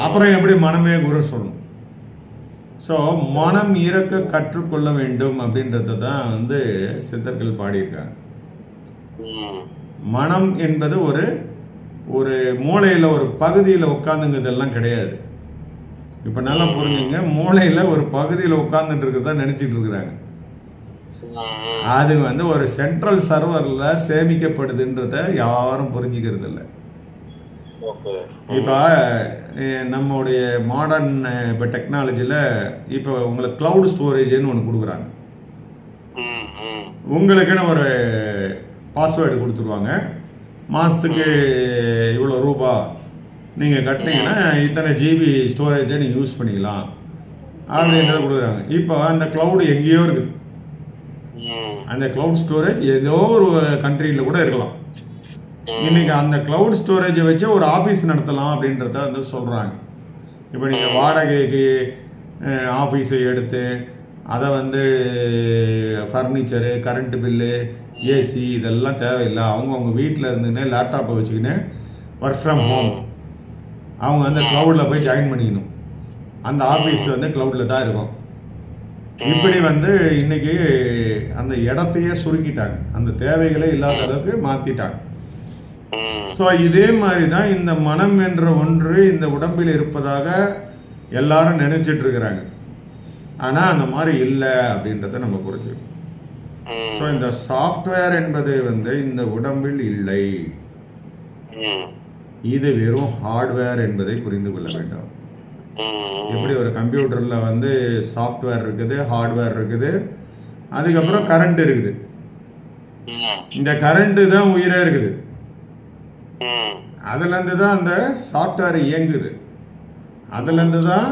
அப்புறம் எப்படி மனமே குரு சொல்லணும்? ஸோ மனம் இறக்க கற்றுக்கொள்ள வேண்டும் அப்படின்றத தான் வந்து சித்தர்கள் பாடியிருக்காங்க. மனம் என்பது ஒரு ஒரு மூளையில் ஒரு பகுதியில் உட்காந்துங்கிறதெல்லாம் கிடையாது. இப்போ நல்லா புரிஞ்சுங்க, மூளையில் ஒரு பகுதியில் உட்காந்துட்டு இருக்கிறதா நினச்சிட்டு இருக்கிறாங்க. அது வந்து ஒரு சென்ட்ரல் சர்வரில் சேமிக்கப்படுதுன்றத யாரும் புரிஞ்சுக்கிறது இல்லை. இப்போ நம்முடைய மாடர்ன் இப்போ டெக்னாலஜியில் இப்போ உங்களுக்கு க்ளவுட் ஸ்டோரேஜ்னு ஒன்று கொடுக்குறாங்க. உங்களுக்குன்னு ஒரு பாஸ்வேர்டு கொடுத்துருவாங்க. மாதத்துக்கு இவ்வளோ ரூபா நீங்கள் கட்டினீங்கன்னா இத்தனை ஜிபி ஸ்டோரேஜை நீங்கள் யூஸ் பண்ணிக்கலாம் அப்படின்றத கொடுக்குறாங்க. இப்போ அந்த க்ளவுடு எங்கேயோ இருக்குது. அந்த க்ளவுட் ஸ்டோரேஜ் ஏதோ ஒரு கண்ட்ரியில் கூட இருக்கலாம். இன்னைக்கு அந்த க்ளவுட் ஸ்டோரேஜை வச்சு ஒரு ஆஃபீஸ் நடத்தலாம் அப்படின்றத வந்து சொல்கிறாங்க. இப்போ நீங்கள் வாடகைக்கு ஆஃபீஸை எடுத்து அதை வந்து ஃபர்னிச்சரு, கரண்ட்டு பில்லு, ஏசி இதெல்லாம் தேவையில்லை. அவங்க வீட்டில் இருந்துன்னே லேப்டாப்பை வச்சுக்கின்னு ஒர்க் ஃப்ரம் ஹோம் அவங்க வந்து க்ளவுடில் போய் ஜாயின் பண்ணிக்கணும். அந்த ஆஃபீஸ் வந்து க்ளவுடில் தான் இருக்கும். இப்படி வந்து இன்னைக்கு அந்த இடத்தையே சுருக்கிட்டாங்க, அந்த தேவைகளே இல்லாத அளவுக்கு மாற்றிட்டாங்க. ஸோ இதே மாதிரி தான் இந்த மனம் என்ற ஒன்று இந்த உடம்பில் இருப்பதாக எல்லாரும் நினைச்சிட்டு இருக்கிறாங்க. ஆனால் அந்த மாதிரி இல்லை அப்படின்றத நம்ம புரிஞ்சுக்கணும். ஸோ இந்த சாஃப்ட்வேர் என்பது வந்து இந்த உடம்பில் இல்லை, இது வெறும் ஹார்ட்வேர் என்பதை புரிந்து கொள்ள வேண்டும். எப்படி ஒரு கம்ப்யூட்டரில் வந்து சாஃப்ட்வேர் இருக்குது, ஹார்ட்வேர் இருக்குது, அதுக்கப்புறம் கரண்ட் இருக்குது. இந்த கரண்ட்டு தான் உயிரே இருக்குது. அதுலேருந்து தான் அந்த சாஃப்ட்வேர் இயங்குது, அதுலேருந்து தான்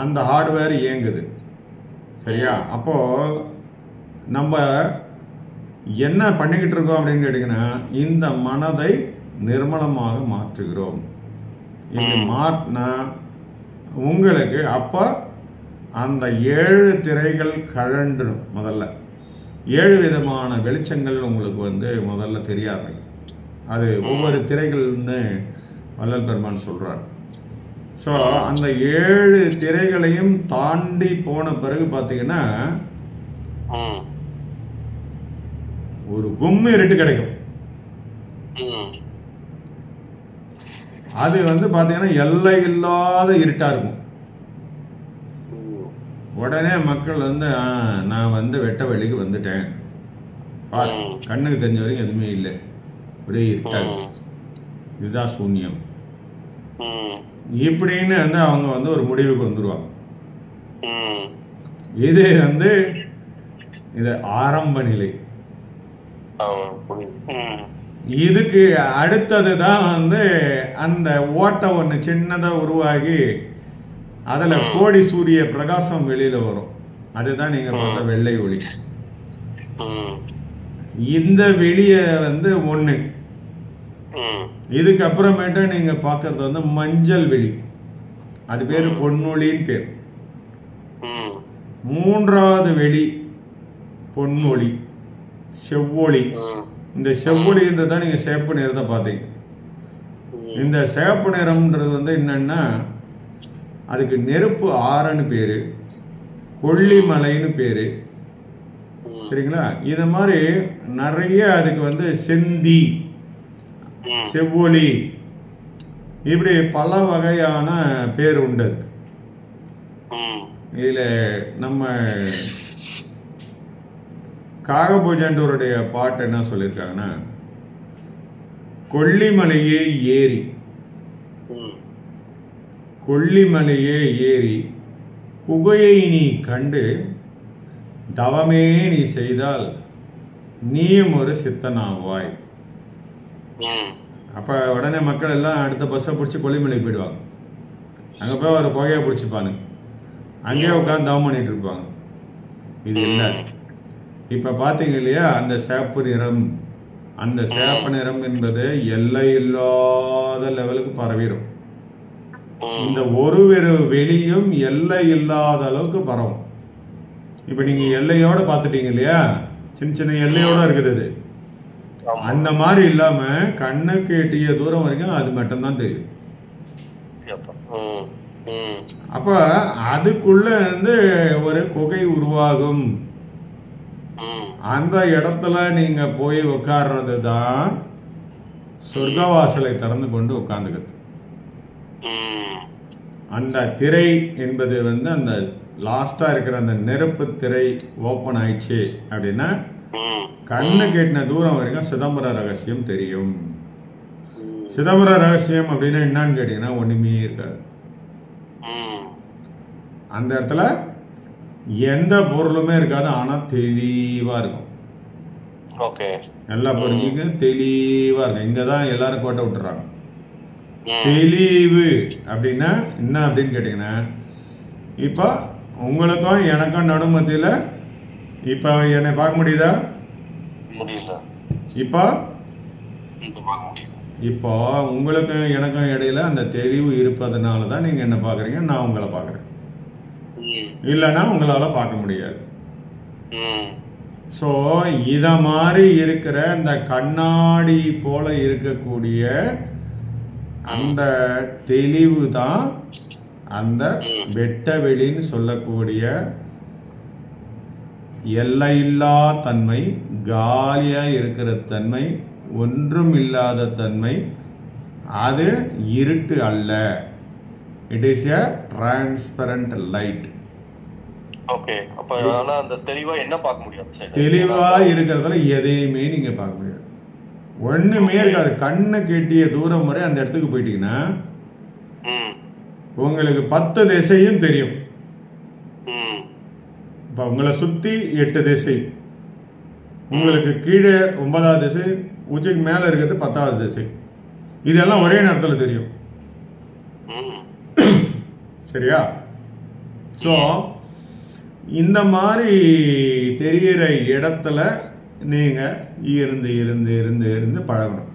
அந்த ஹார்ட்வேர் இயங்குது. சரியா? அப்போது நம்ம என்ன பண்ணிக்கிட்டு இருக்கோம் அப்படின்னு கேட்டிங்கன்னா, இந்த மனதை நிர்மலமாக மாற்றுகிறோம். இப்படி மாற்றினா உங்களுக்கு அப்போ அந்த 7 திரைகள் கழண்டணும். முதல்ல 7 விதமான வெளிச்சங்கள் உங்களுக்கு வந்து முதல்ல தெரிய ஆரம்பிக்கும். அது ஒவ்வொரு திரைகள்னு வள்ளல் பெருமான் சொல்கிறார். ஸோ அந்த 7 திரைகளையும் தாண்டி போன பிறகு பார்த்தீங்கன்னா ஒரு கும்மி இருட்டு கிடைக்கும். அது வந்து பார்த்தீங்கன்னா எல்லை இல்லாத இருட்டாக இருக்கும். உடனே மக்கள் வந்து நான் வந்து வெட்ட வெளிக்கு வந்துட்டேன், கண்ணுக்கு தெரிஞ்ச வரைக்கும் எதுவுமே இல்லை, ஒரே இருட்டாக, இதுதான் சூன்யம் இப்படின்னு வந்து அவங்க வந்து ஒரு முடிவுக்கு வந்துடுவாங்க. இது வந்து இது ஆரம்ப நிலை. இதுக்கு அடுத்தது தான் வந்து அந்த ஓட்டை ஒன்று சின்னதாக உருவாகி அதில் கோடி சூரிய பிரகாசம் வெளியில வரும். அதுதான் நீங்க பார்த்த வெள்ளை ஒளி. இந்த வெளிய வந்து ஒண்ணு. இதுக்கு அப்புறமேட்டு நீங்க பார்க்கறது வந்து மஞ்சள் வெளி, அது பேரு பொன்னொளின்னு பேர். மூன்றாவது வெளி பொன்னொளி, செவ்வொளி. இந்த செவ்வொளின்றதான் நீங்க சிவப்பு நிறத்தை பார்த்தீங்க. இந்த சிவப்பு நிறம்ன்றது வந்து என்னன்னா, அதுக்கு நெருப்பு ஆறுன்னு பேரு, கொல்லிமலைன்னு பேரு. சரிங்களா? இது மாதிரி நிறைய அதுக்கு வந்து செந்தி, செவ்வொளி, இப்படி பல வகையான பேர் உண்டு அதுக்கு. இதுல நம்ம காகபூஜண்டூருடைய பாட்டு என்ன சொல்லியிருக்காங்கன்னா, கொல்லிமலையே ஏறி, கொல்லிமலையே ஏறி குகையை நீ கண்டு தவமே நீ செய்தால் நீயும் ஒரு சித்தனாவாய். அப்ப உடனே மக்கள் எல்லாம் அடுத்த பஸ்ஸை பிடிச்சி கொல்லிமலை போயிடுவாங்க. அங்க போய் ஒரு குகையை பிடிச்சிப்பாங்க, அங்கேயே உட்காந்து தவம் பண்ணிட்டு இருப்பாங்க. இது இல்லை. இப்ப பாத்தீங்க இல்லையா, அந்த சேப்பு நிறம், அந்த சேப்பு நிறம் என்பது எல்லை இல்லாத லெவலுக்கு பரவிடும். இந்த ஒரு வெளியும் எல்லை இல்லாத அளவுக்கு பரவும். இப்ப நீங்க எல்லையோட பாத்துட்டீங்க இல்லையா, சின்ன சின்ன எல்லையோட இருக்குது அது. அந்த மாதிரி இல்லாம கண்ணுக்கு எட்டிய தூரம் வரைக்கும் அது மட்டும்தான் தெரியும். அப்ப அதுக்குள்ள இருந்து ஒரு குகை உருவாகும். அந்த இடத்துல நீங்க போய் உட்கார்றது தான் சொர்க்கவாசலை திறந்து கொண்டு உட்கார்ந்துக்கிறது. அந்த திரை என்பது அந்த லாஸ்டா இருக்கிற அந்த நெருப்பு திரை ஓபன் ஆயிடுச்சு அப்படின்னா கண்ணு கேட்டின தூரம் வரைக்கும் சிதம்பர ரகசியம் தெரியும். சிதம்பர ரகசியம் அப்படின்னா என்னன்னு கேட்டீங்கன்னா ஒண்ணுமே இருக்காது. அந்த இடத்துல எந்த பொருளுமே இருக்காது, ஆனா தெளிவா இருக்கும். எல்லா பொருளுக்கும் தெளிவா இருக்கும். இங்கதான் எல்லாரும் கோட்டை விட்டுறாங்க. தெளிவு அப்படின்னா என்ன அப்படின்னு கேட்டீங்கன்னா, இப்போ உங்களுக்கும் எனக்கும் நடுமத்தியில இப்ப என்னை பார்க்க முடியுதா? இப்போ உங்களுக்கும் எனக்கும் இடையில அந்த தெளிவு இருப்பதனால தான் நீங்க என்ன பாக்குறீங்க, நான் உங்களை பாக்குறேன். இல்லைன்னா உங்களால பார்க்க முடியாது. ஸோ இத மாதிரி இருக்கிற இந்த கண்ணாடி போல இருக்கக்கூடிய அந்த தெளிவு தான் அந்த வெட்ட வெளின்னு சொல்லக்கூடிய எல்லையில்லா தன்மை, காலியா இருக்கிற தன்மை, ஒன்றும் இல்லாத தன்மை. அது இருட்டு அல்ல. It is a transparent light. தெளிவா இருக்கிறதுல எதையுமே நீங்க பார்க்க முடியாது. ஒண்ணுமே இருக்காது. கண்ணு கெட்டிய தூரம் வரை அந்த இடத்துக்கு போயிட்டீங்கன்னா உங்களுக்கு 10 திசையும் தெரியும். இப்ப உங்களை சுத்தி 8 திசை, உங்களுக்கு கீழே 9வது திசை, உச்சிக்கு மேல இருக்கிறது 10வது திசை. இதெல்லாம் ஒரே நேரத்தில் தெரியும். சரியா? ஸோ இந்த மாதிரி தெரிகிற இடத்துல நீங்க இருந்து இருந்து இருந்து இருந்து பழகணும்.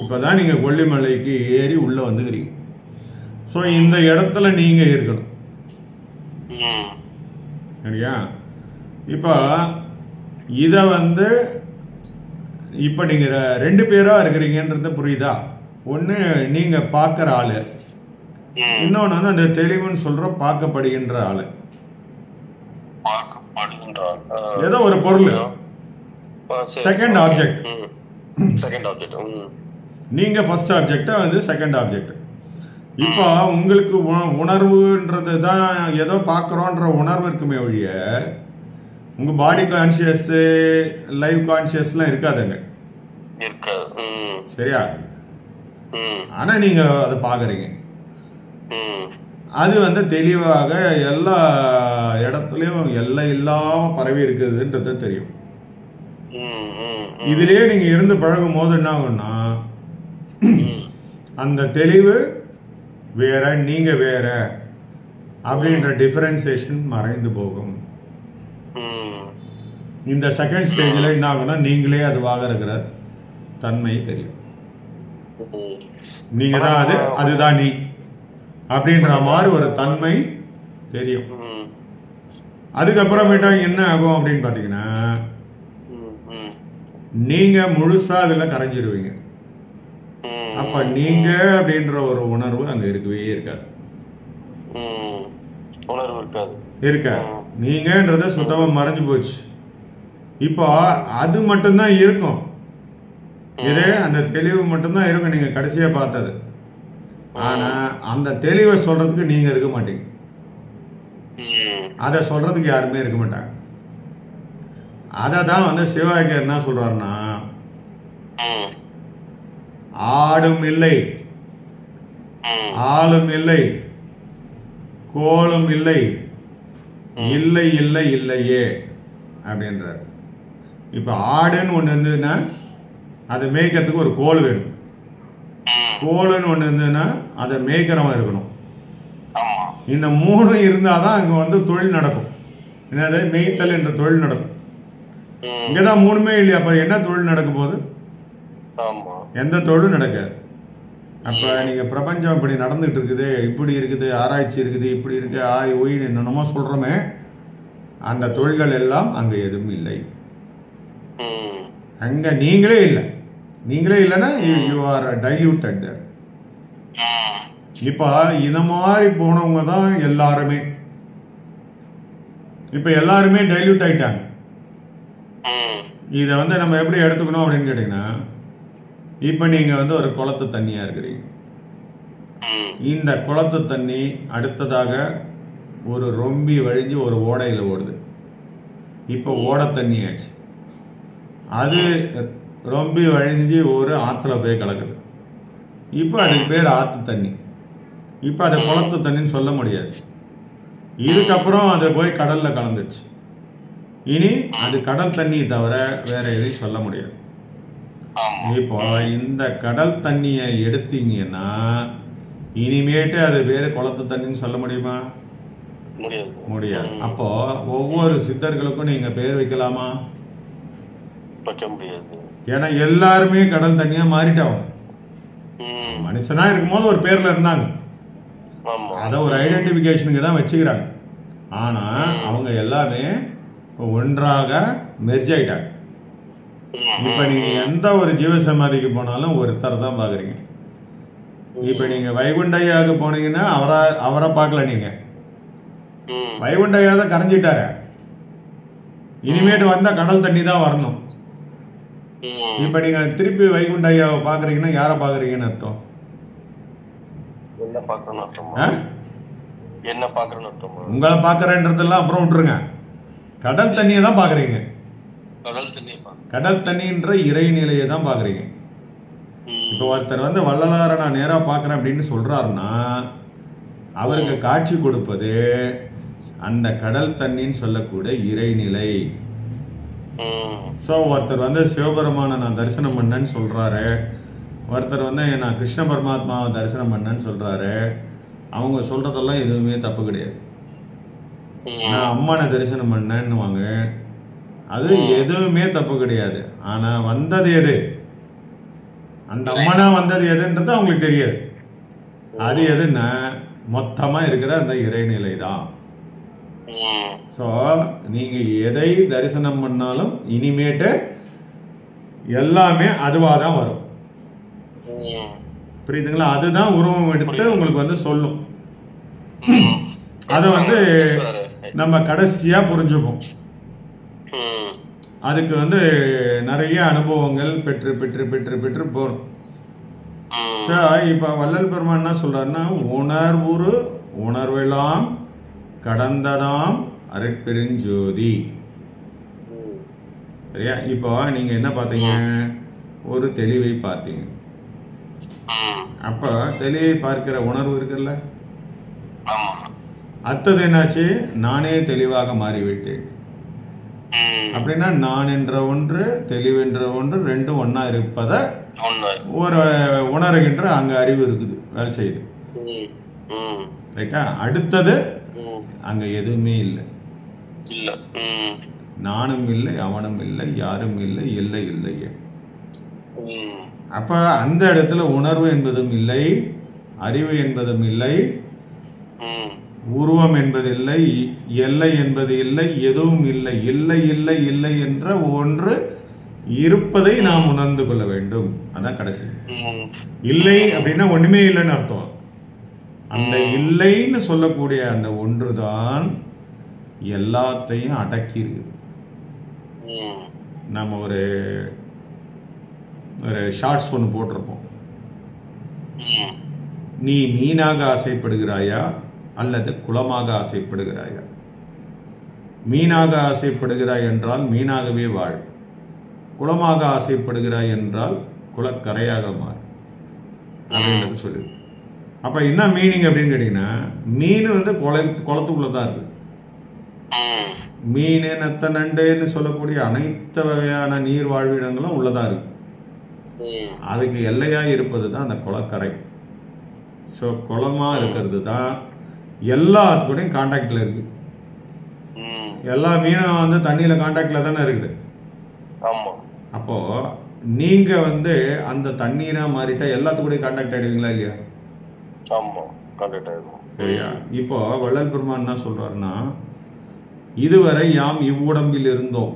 இப்பதான் நீங்க கொல்லிமலைக்கு ஏறி உள்ள வந்துக்கிறீங்க. ஸோ இந்த இடத்துல நீங்க இருக்கணும். சரியா? இப்போ இத இப்ப நீங்க 2 பேரா இருக்கிறீங்கன்றது புரியுதா? ஒண்ணு நீங்க பார்க்கிற ஆளு, இன்னொன்னு அந்த தெளிவுன்னு சொல்ற பார்க்கப்படுகின்ற ஆளு. ஏதோ ஒரு பொருள், செகண்ட் ஆப்ஜெக்ட். நீங்க ஃபர்ஸ்ட் ஆப்ஜெக்ட், செகண்ட் ஆப்ஜெக்ட். இப்போ உங்களுக்கு உணர்வுன்றது தான் ஏதோ பார்க்குறோன்ற உணர்வு இருக்குமே ஒழிய உங்க பாடி கான்சியஸ், லைவ் கான்சியஸ்லாம் இருக்காதுங்க. சரியா? ஆனா நீங்க அதை பாக்குறீங்க. அது தெளிவாக எல்லா இடத்துலயும் எல்லை இல்லாம பரவி இருக்குதுன்றது தெரியும். இதுலயே நீங்க இருந்து பழகும் போது என்ன ஆகும்னா அந்த தெளிவு வேற, நீங்க வேற அப்படின்ற டிஃபரன்சியேஷன் மறைந்து போகும். இந்த செகண்ட் ஸ்டேஜ்ல என்ன ஆகும்னா நீங்களே அதுவாக இருக்கிற தன்மை தெரியும். நீங்க தான் அது, அதுதான் நீ அப்படின்ற மாதிரி ஒரு தன்மை தெரியும். அதுக்கப்புறமேட்டா என்ன ஆகும் அப்படின்னு பாத்தீங்கன்னா நீங்க முழுசா அதுல கரைஞ்சிருவீங்க. அப்ப நீங்க அப்படின்ற ஒரு உணர்வு அங்க இருக்கவே இருக்காது. இருக்காது. நீங்கன்றத சுத்தமா மறைஞ்சு போச்சு. இப்போ அது மட்டும்தான் இருக்கும். இதே அந்த தெளிவு மட்டும்தான் இருக்கும் நீங்க கடைசியா பார்த்தது. ஆனா அந்த தெளிவை சொல்றதுக்கு நீங்க இருக்க மாட்டீங்க. அத சொல்றதுக்கு யாருமே இருக்க மாட்டாங்க. அததான் சிவாக்கியர் என்ன சொல்றாருன்னா, ஆடும் இல்லை, ஆளும் இல்லை, கோலும் இல்லை, இல்லை இல்லை இல்லையே அப்படின்றார். இப்ப ஆடுன்னு ஒண்ணு இருந்ததுன்னா அதை மேய்க்கிறதுக்கு ஒரு கோல் வேணும். கோலுன்னு ஒண்ணு இருந்ததுன்னா அதை மேய்க்கிறவன் இருக்கணும். இந்த 3 இருந்தாதான் அங்க தொழில் நடக்கும். என்னது? மேய்த்தல் என்ற தொழில் நடக்கும். இங்கதான் 3மே இல்லையா? அப்ப என்ன தொழில் நடக்கும் போது? எந்த தொழிலும் நடக்காது. அப்போ நீங்கள் பிரபஞ்சம் இப்படி நடந்துகிட்டு இருக்குது, இப்படி இருக்குது, ஆராய்ச்சி இருக்குது, இப்படி இருக்கு, ஒயின்னு என்னென்னமோ சொல்கிறோமே, அந்த தொழில்கள் எல்லாம் அங்கே எதுவும் இல்லை. அங்கே நீங்களே இல்லை. நீங்களே இல்லைன்னா யூ ஆர் டைல்யூட்டட் தேர். இப்போ இந்த மாதிரி போனவங்க தான் எல்லாருமே. இப்போ எல்லாருமே டைல்யூட் ஆயிட்டாங்க. இதை வந்து நம்ம எப்படி எடுத்துக்கணும் அப்படின்னு கேட்டீங்கன்னா, இப்போ நீங்கள் வந்து ஒரு குளத்து தண்ணியாக இருக்கிறீங்க. இந்த குளத்து தண்ணி அடுத்ததாக ஒரு ரொம்பி வழிஞ்சு ஒரு ஓடையில் ஓடுது. இப்போ ஓடை தண்ணி ஆச்சு. அது ரொம்பி வழிஞ்சு ஒரு ஆற்றுல போய் கலக்குது. இப்போ அதுக்கு பேர் ஆற்று தண்ணி. இப்போ அதை குளத்து தண்ணின்னு சொல்ல முடியாது. இதுக்கப்புறம் அது போய் கடலில் கலந்துடுச்சு. இனி அது கடல் தண்ணி தவிர வேற எதையும் சொல்ல முடியாது. இப்போ இந்த கடல் தண்ணியை எடுத்தீங்கன்னா இனிமேட்டு அது வேறு குளத்து தண்ணின்னு சொல்ல முடியுமா? முடியாது. அப்போ ஒவ்வொரு சித்தர்களுக்கும் நீங்க பேர் வைக்கலாமா? வைக்க முடியாது. ஏன்னா எல்லாருமே கடல் தண்ணியா மாறிட்டாங்க. மனுஷனா இருக்கும்போது ஒரு பேர்ல இருந்தாங்க, அதை ஒரு ஐடென்டிபிகேஷனுக்கு தான் வச்சுக்கிறாங்க. ஆனா அவங்க எல்லாமே ஒன்றாக மெர்ஜ் ஆயிட்டாங்க. இப்ப நீங்க எந்த ஒரு ஜீவசமாதிக்கு போனாலும் ஒருத்தர் தான் பாக்குறீங்க. இப்ப நீங்க வைகுண்டையாவுக்கு போனீங்கன்னா அவரை பார்க்கல. நீங்க வைகுண்டையா தான் கரைஞ்சிட்டாரு. இனிமேட்டு வந்தா கடல் தண்ணி தான் வரணும். இப்ப நீங்க திருப்பி வைகுண்டையாவை பாக்குறீங்கன்னா யாரை பாக்குறீங்கன்னு அர்த்தம்? உங்களை பாக்குறேன்றதெல்லாம் அப்புறம் விட்டுருங்க. கடல் தண்ணியை தான் பாக்குறீங்க. கடல் தண்ணின்ற இறைநிலையை தான் பாக்குறீங்க. இப்போ ஒருத்தர் வந்து வள்ளலாரை நான் நேரா பாக்குறேன் அப்படின்னு சொல்றாருன்னா அவருக்கு காட்சி கொடுப்பது அந்த கடல் தண்ணின்னு சொல்லக்கூடிய இறைநிலை. ஸோ ஒருத்தர் வந்து சிவபெருமானை நான் தரிசனம் பண்ணேன்னு சொல்றாரு, ஒருத்தர் வந்து நான் கிருஷ்ண பரமாத்மாவை தரிசனம் பண்ணேன்னு சொல்றாரு. அவங்க சொல்றதெல்லாம் எதுவுமே தப்பு கிடையாது. நான் அம்மானை தரிசனம் பண்ணேன்னு வாங்க, அது எதுவுமே தப்பு கிடையாது. ஆனா வந்தது எது, அந்த அம்மனா வந்தது எதுன்றது அவங்களுக்கு தெரியாது. அது எதுன்னா மொத்தமா இருக்கிற அந்த இறைநிலை தான். ஸோ நீங்க எதை தரிசனம் பண்ணாலும் இனிமேட்டு எல்லாமே அதுவாக தான் வரும். புரியுதுங்களா? அதுதான் உருவம் எடுத்து உங்களுக்கு வந்து சொல்லும். அதை வந்து நம்ம கடைசியா புரிஞ்சுப்போம். அதுக்கு வந்து நிறைய அனுபவங்கள் பெற்று பெற்று பெற்று பெற்று போறோம். இப்ப வள்ளல் பெருமான் என்ன சொல்றாருன்னா, உணர்வுரு உணர்வெல்லாம் கடந்ததாம் அருட்பெருஞ்சோதி. சரியா? இப்போ நீங்க என்ன பார்த்தீங்க? ஒரு தெளிவை பார்த்தீங்க. அப்ப தெளிவை பார்க்கிற உணர்வு இருக்குல்ல, அடுத்தது என்னாச்சு? நானே தெளிவாக மாறிவிட்டேன். அப்படின்னா நான் என்ற ஒன்று தெளிவென்ற ஒன்று ரெண்டும் ஒன்னா இருப்பத ஒரு உணர்கின்ற அங்க அறிவு இருக்குது, வேலை செய்யுது. ரைட்டா? அடுத்தது அங்க எதுவுமே இல்லை. நானும் இல்லை, அவனும் இல்லை, யாரும் இல்லை, இல்லை இல்லையே. அப்ப அந்த இடத்துல உணர்வு என்பதும் இல்லை, அறிவு என்பதும் இல்லை, உருவம் என்பது இல்லை, எல்லை என்பது இல்லை, எதுவும் இல்லை. இல்லை இல்லை இல்லை என்ற ஒன்று இருப்பதை நாம் உணர்ந்து கொள்ள வேண்டும். அதான் கடைசி. இல்லை அப்படின்னா ஒண்ணுமே இல்லைன்னு அர்த்தம். அந்த இல்லைன்னு சொல்லக்கூடிய அந்த ஒன்றுதான் எல்லாத்தையும் அடக்கி இருக்குது. நம்ம ஒரு ஷார்ட்ஸ் ஒன்று போட்டிருப்போம். நீ மீனாக ஆசைப்படுகிறாயா அல்லது குளமாக ஆசைப்படுகிறாயா? மீனாக ஆசைப்படுகிறாய் என்றால் மீனாகவே வாழ். குளமாக ஆசைப்படுகிறாய் என்றால் குளக்கரையாக மாறு அப்படின்றது சொல்லுது. அப்ப என்ன மீனிங் அப்படின்னு கேட்டீங்கன்னா, மீன் வந்து குளத்துக்குள்ளதான் இருக்கு. மீன், நத்த, நண்டுன்னு சொல்லக்கூடிய அனைத்து வகையான நீர் வாழ்விடங்களும் உள்ளதான் இருக்கு. அதுக்கு எல்லையா இருப்பது தான் அந்த குளக்கரை. ஸோ குளமா இருக்கிறது தான் எல்லாத்துக்கூடையும் கான்டாக்ட்ல இருக்கு. எல்லா மீனும் வந்து தண்ணியில கான்டாக்ட்ல தானே இருக்குது. அப்போ நீங்க வந்து அந்த தண்ணீரா மாறிட்டா எல்லாத்துக்கூடயும் கான்டாக்ட் ஆயிடுவீங்களா இல்லையா? ஆமா, கான்டாக்ட் ஆயிடும். சரியா? இப்போ வள்ளல் பெருமான் என்ன சொல்றாருன்னா, இதுவரை யாம் இவ்வுடம்பில் இருந்தோம்,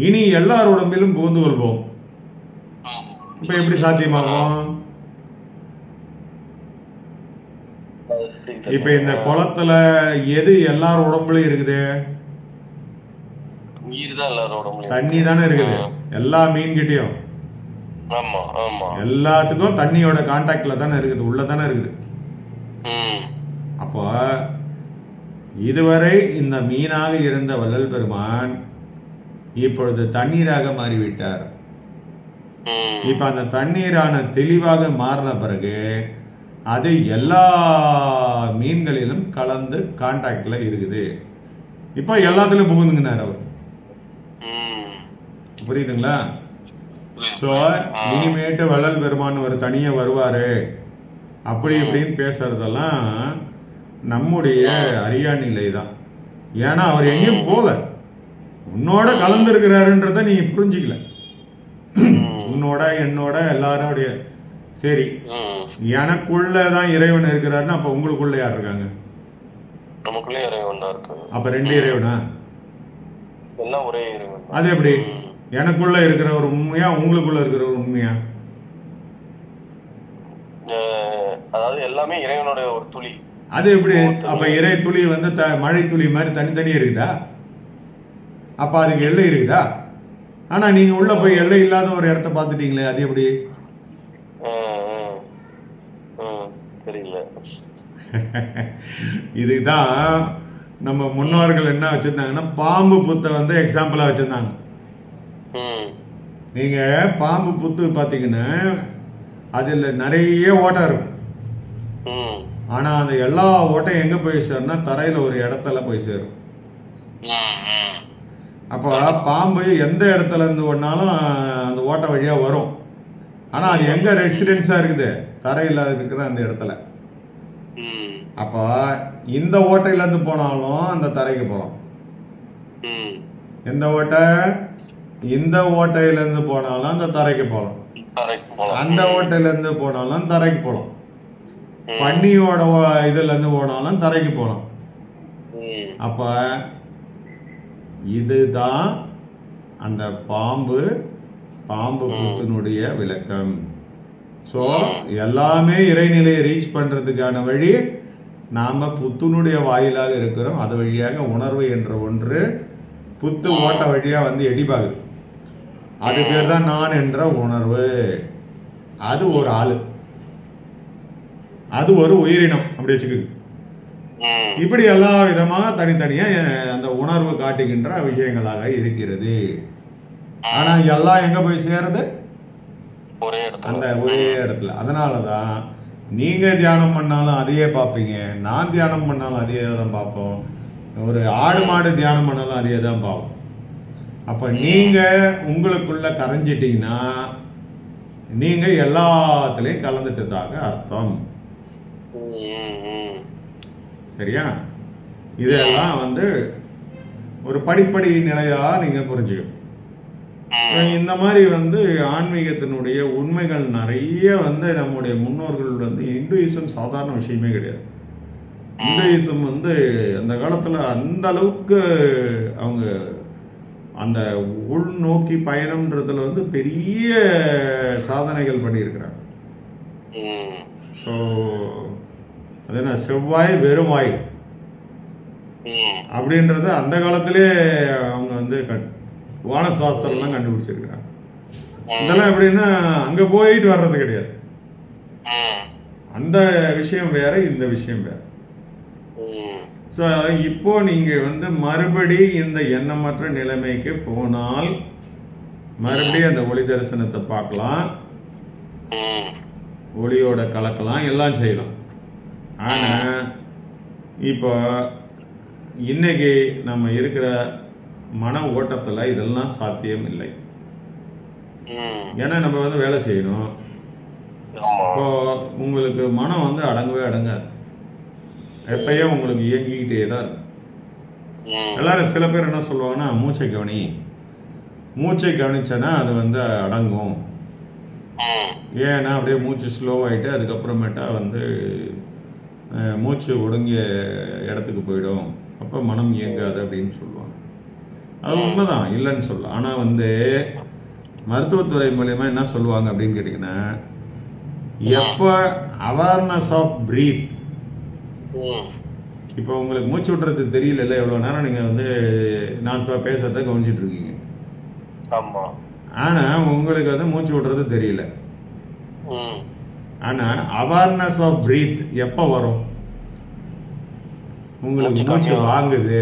இனி எல்லார் உடம்பிலும் புகுந்து கொள்வோம். இப்ப எப்படி சாத்தியமாகும்? இப்ப இந்த குளத்துல எது எல்லார் உடம்புலயும் இருக்குது? தண்ணி தானே இருக்குது எல்லா மீன்கிட்டயும். எல்லாத்துக்கும் தண்ணியோட கான்டாக்ட்ல தானே இருக்குது, உள்ள தானே இருக்குது. அப்போ இதுவரை இந்த மீனாக இருந்த வள்ளல் பெருமான் இப்பொழுது தண்ணீராக மாறிவிட்டார். இப்ப அந்த தண்ணீரான தெளிவாக மாறின பிறகு அது எல்லா மீன்களிலும் கலந்து கான்டாக்ட்ல இருக்குது. இப்ப எல்லாத்துலயும் புகுந்துங்கனார் அவர். புரியுதுங்களா? ஸோ இனிமேட்டு வள்ளல் பெருமான் ஒரு தனியா வருவாரு அப்படி இப்படின்னு பேசுறதெல்லாம் நம்முடைய அறியாநிலை தான். ஏன்னா அவர் எங்கேயும் போல, உன்னோட கலந்துருக்கிறாருன்றத நீ புரிஞ்சுக்கல. உன்னோட என்னோட எல்லாரோடைய சரி, எனக்குள்ளதான் இறைவன் இருக்கிறாருன்னா அப்ப உங்களுக்குள்ள யார் இருக்காங்க? அப்ப ரெண்டு இறைவனா? ஒரே இறைவன். அது எப்படி? எனக்குள்ள இருக்கிற ஒரு உண்மையா உங்களுக்குள்ள இருக்கிற ஒரு உண்மையா? அதாவது எல்லாமே இறைவனுடைய ஒரு துளி. அது எப்படி? அப்ப இறை துளி வந்து மழை துளி மாதிரி தனித்தனியா இருக்குதா? அப்ப அதுக்கு எல்லை இருக்குதா? ஆனா நீங்க உள்ள போய் எல்லை இல்லாத ஒரு இடத்த பாத்துட்டீங்களே, அது எப்படி? இதுதான் நம்ம முன்னோர்கள் என்ன வச்சிருந்தாங்கன்னா, பாம்பு புத்தை வந்து எக்ஸாம்பிளா வச்சிருந்தாங்க. நீங்க பாம்பு புத்து பாத்தீங்கன்னா அதுல நிறைய ஓட்டை இருக்கும். ஆனா அந்த எல்லா ஓட்டையும் எங்க போய் சேரும்னா தரையில ஒரு இடத்துல போய் சேரும். அப்ப பாம்பு எந்த இடத்துல இருந்து ஒன்னாலும் அந்த ஓட்டை வழியா வரும். ஆனா அது எங்க ரெசிடென்ஸா இருக்குது? தரையில இருக்கிற அந்த இடத்துல. அப்ப இந்த ஓட்டையில இருந்து போனாலும் அந்த தரைக்கு போலாம். எந்த ஓட்டை? இந்த ஓட்டையில இருந்து போனாலும் அந்த தரைக்கு போலாம். அந்த ஓட்டையில இருந்து போனாலும் தரைக்கு போலாம். பன்னியோட இதுல இருந்து போனாலும் தரைக்கு போலாம். அப்ப இதுதான் அந்த பாம்பு புத்தினுடைய விளக்கம். ஸோ எல்லாமே இறைநிலையை ரீச் பண்றதுக்கான வழி நாம புத்தினுடைய வாயிலாக இருக்கிறோம். அது வழியாக உணர்வு என்ற ஒன்று புத்து ஓட்ட வழியா வந்து எடிப்பாகுது. அது பேர் தான் நான் என்ற உணர்வு. அது ஒரு ஆளு, அது ஒரு உயிரினம், அப்படி வச்சுக்கு. இப்படி எல்லா விதமாக தனித்தனியா அந்த உணர்வு காட்டுகின்ற விஷயங்களாக இருக்கிறது. ஆனா எல்லாம் எங்க போய் சேருது? அந்த ஒரே இடத்துல. அதனாலதான் நீங்க தியானம் பண்ணாலும் அதையே பார்ப்பீங்க, நான் தியானம் பண்ணாலும் அதையே தான் பார்ப்போம், ஒரு ஆடு மாடு தியானம் பண்ணாலும் அதையே தான் பார்ப்போம். அப்ப நீங்க உங்களுக்குள்ள கரைஞ்சிட்டீங்கன்னா நீங்க எல்லாத்துலயும் கலந்துட்டதாக அர்த்தம். சரியா? இதெல்லாம் வந்து ஒரு படிப்படி நிலையா நீங்க புரிஞ்சுக்கணும். இந்த மாதிரி வந்து ஆன்மீகத்தினுடைய உண்மைகள் நிறைய வந்து நம்முடைய முன்னோர்கள் வந்து, இந்துயிசம் சாதாரண விஷயமே கிடையாது. இந்துயிசம் வந்து அந்த காலத்துல அந்த அளவுக்கு அவங்க அந்த உள்நோக்கி பயணம்ன்றதுல வந்து பெரிய சாதனைகள் பண்ணியிருக்கிறாங்க. ஸோ அது என்ன, செவ்வாய் வெறுவாய் அப்படின்றத அந்த காலத்திலே அவங்க வந்து வானசாஸ்திரம்லாம் கண்டுபிடிச்சிருக்கிறாங்க. இதெல்லாம் எப்படின்னா அங்க போயிட்டு வர்றது கிடையாது. அந்த விஷயம் வேற, இந்த விஷயம் வேற. ஸோ இப்போ நீங்க வந்து மறுபடி இந்த எண்ணமற்ற நிலைமைக்கு போனால் மறுபடியும் அந்த ஒளி தரிசனத்தை பார்க்கலாம், ஒளியோட கலக்கலாம், எல்லாம் செய்யலாம். ஆனா இப்போ இன்னைக்கு நம்ம இருக்கிற மன ஓட்டத்துல இதெல்லாம் சாத்தியம் இல்லை. ஏன்னா நம்ம வந்து வேலை செய்யணும். இப்போ உங்களுக்கு மனம் வந்து அடங்கவே அடங்காது, எப்பயும் உங்களுக்கு இயங்கிக்கிட்டே தான் இருக்கும். எல்லாரும் சில பேர் என்ன சொல்லுவாங்கன்னா, மூச்சை கவனி, மூச்சை கவனிச்சேன்னா அது வந்து அடங்கும். ஏன்னா அப்படியே மூச்சு ஸ்லோவாகிட்டு அதுக்கப்புறமேட்டா வந்து மூச்சு ஒடுங்கிய இடத்துக்கு போயிடும், அப்போ மனம் இயங்காது அப்படின்னு சொல்லுவாங்க. அது உண்மைதான், இல்லைன்னு சொல்லலாம். ஆனால் வந்து மருத்துவத்துறை மூலயமா என்ன சொல்லுவாங்க அப்படின்னு கேட்டிங்கன்னா, எப்போ அவேர்னஸ் ஆஃப் பிரீத், இப்போ உங்களுக்கு மூச்சு விட்றது தெரியல, எவ்வளோ நேரம் நீங்கள் வந்து நான் இப்போ பேசுறத கவனிச்சிட்டு இருக்கீங்க, ஆனால் உங்களுக்கு வந்து மூச்சு விட்றது தெரியல. ஆனால் அவேர்னஸ் ஆஃப் பிரீத் எப்போ வரும்? உங்களுக்கு மூச்சு வாங்குது,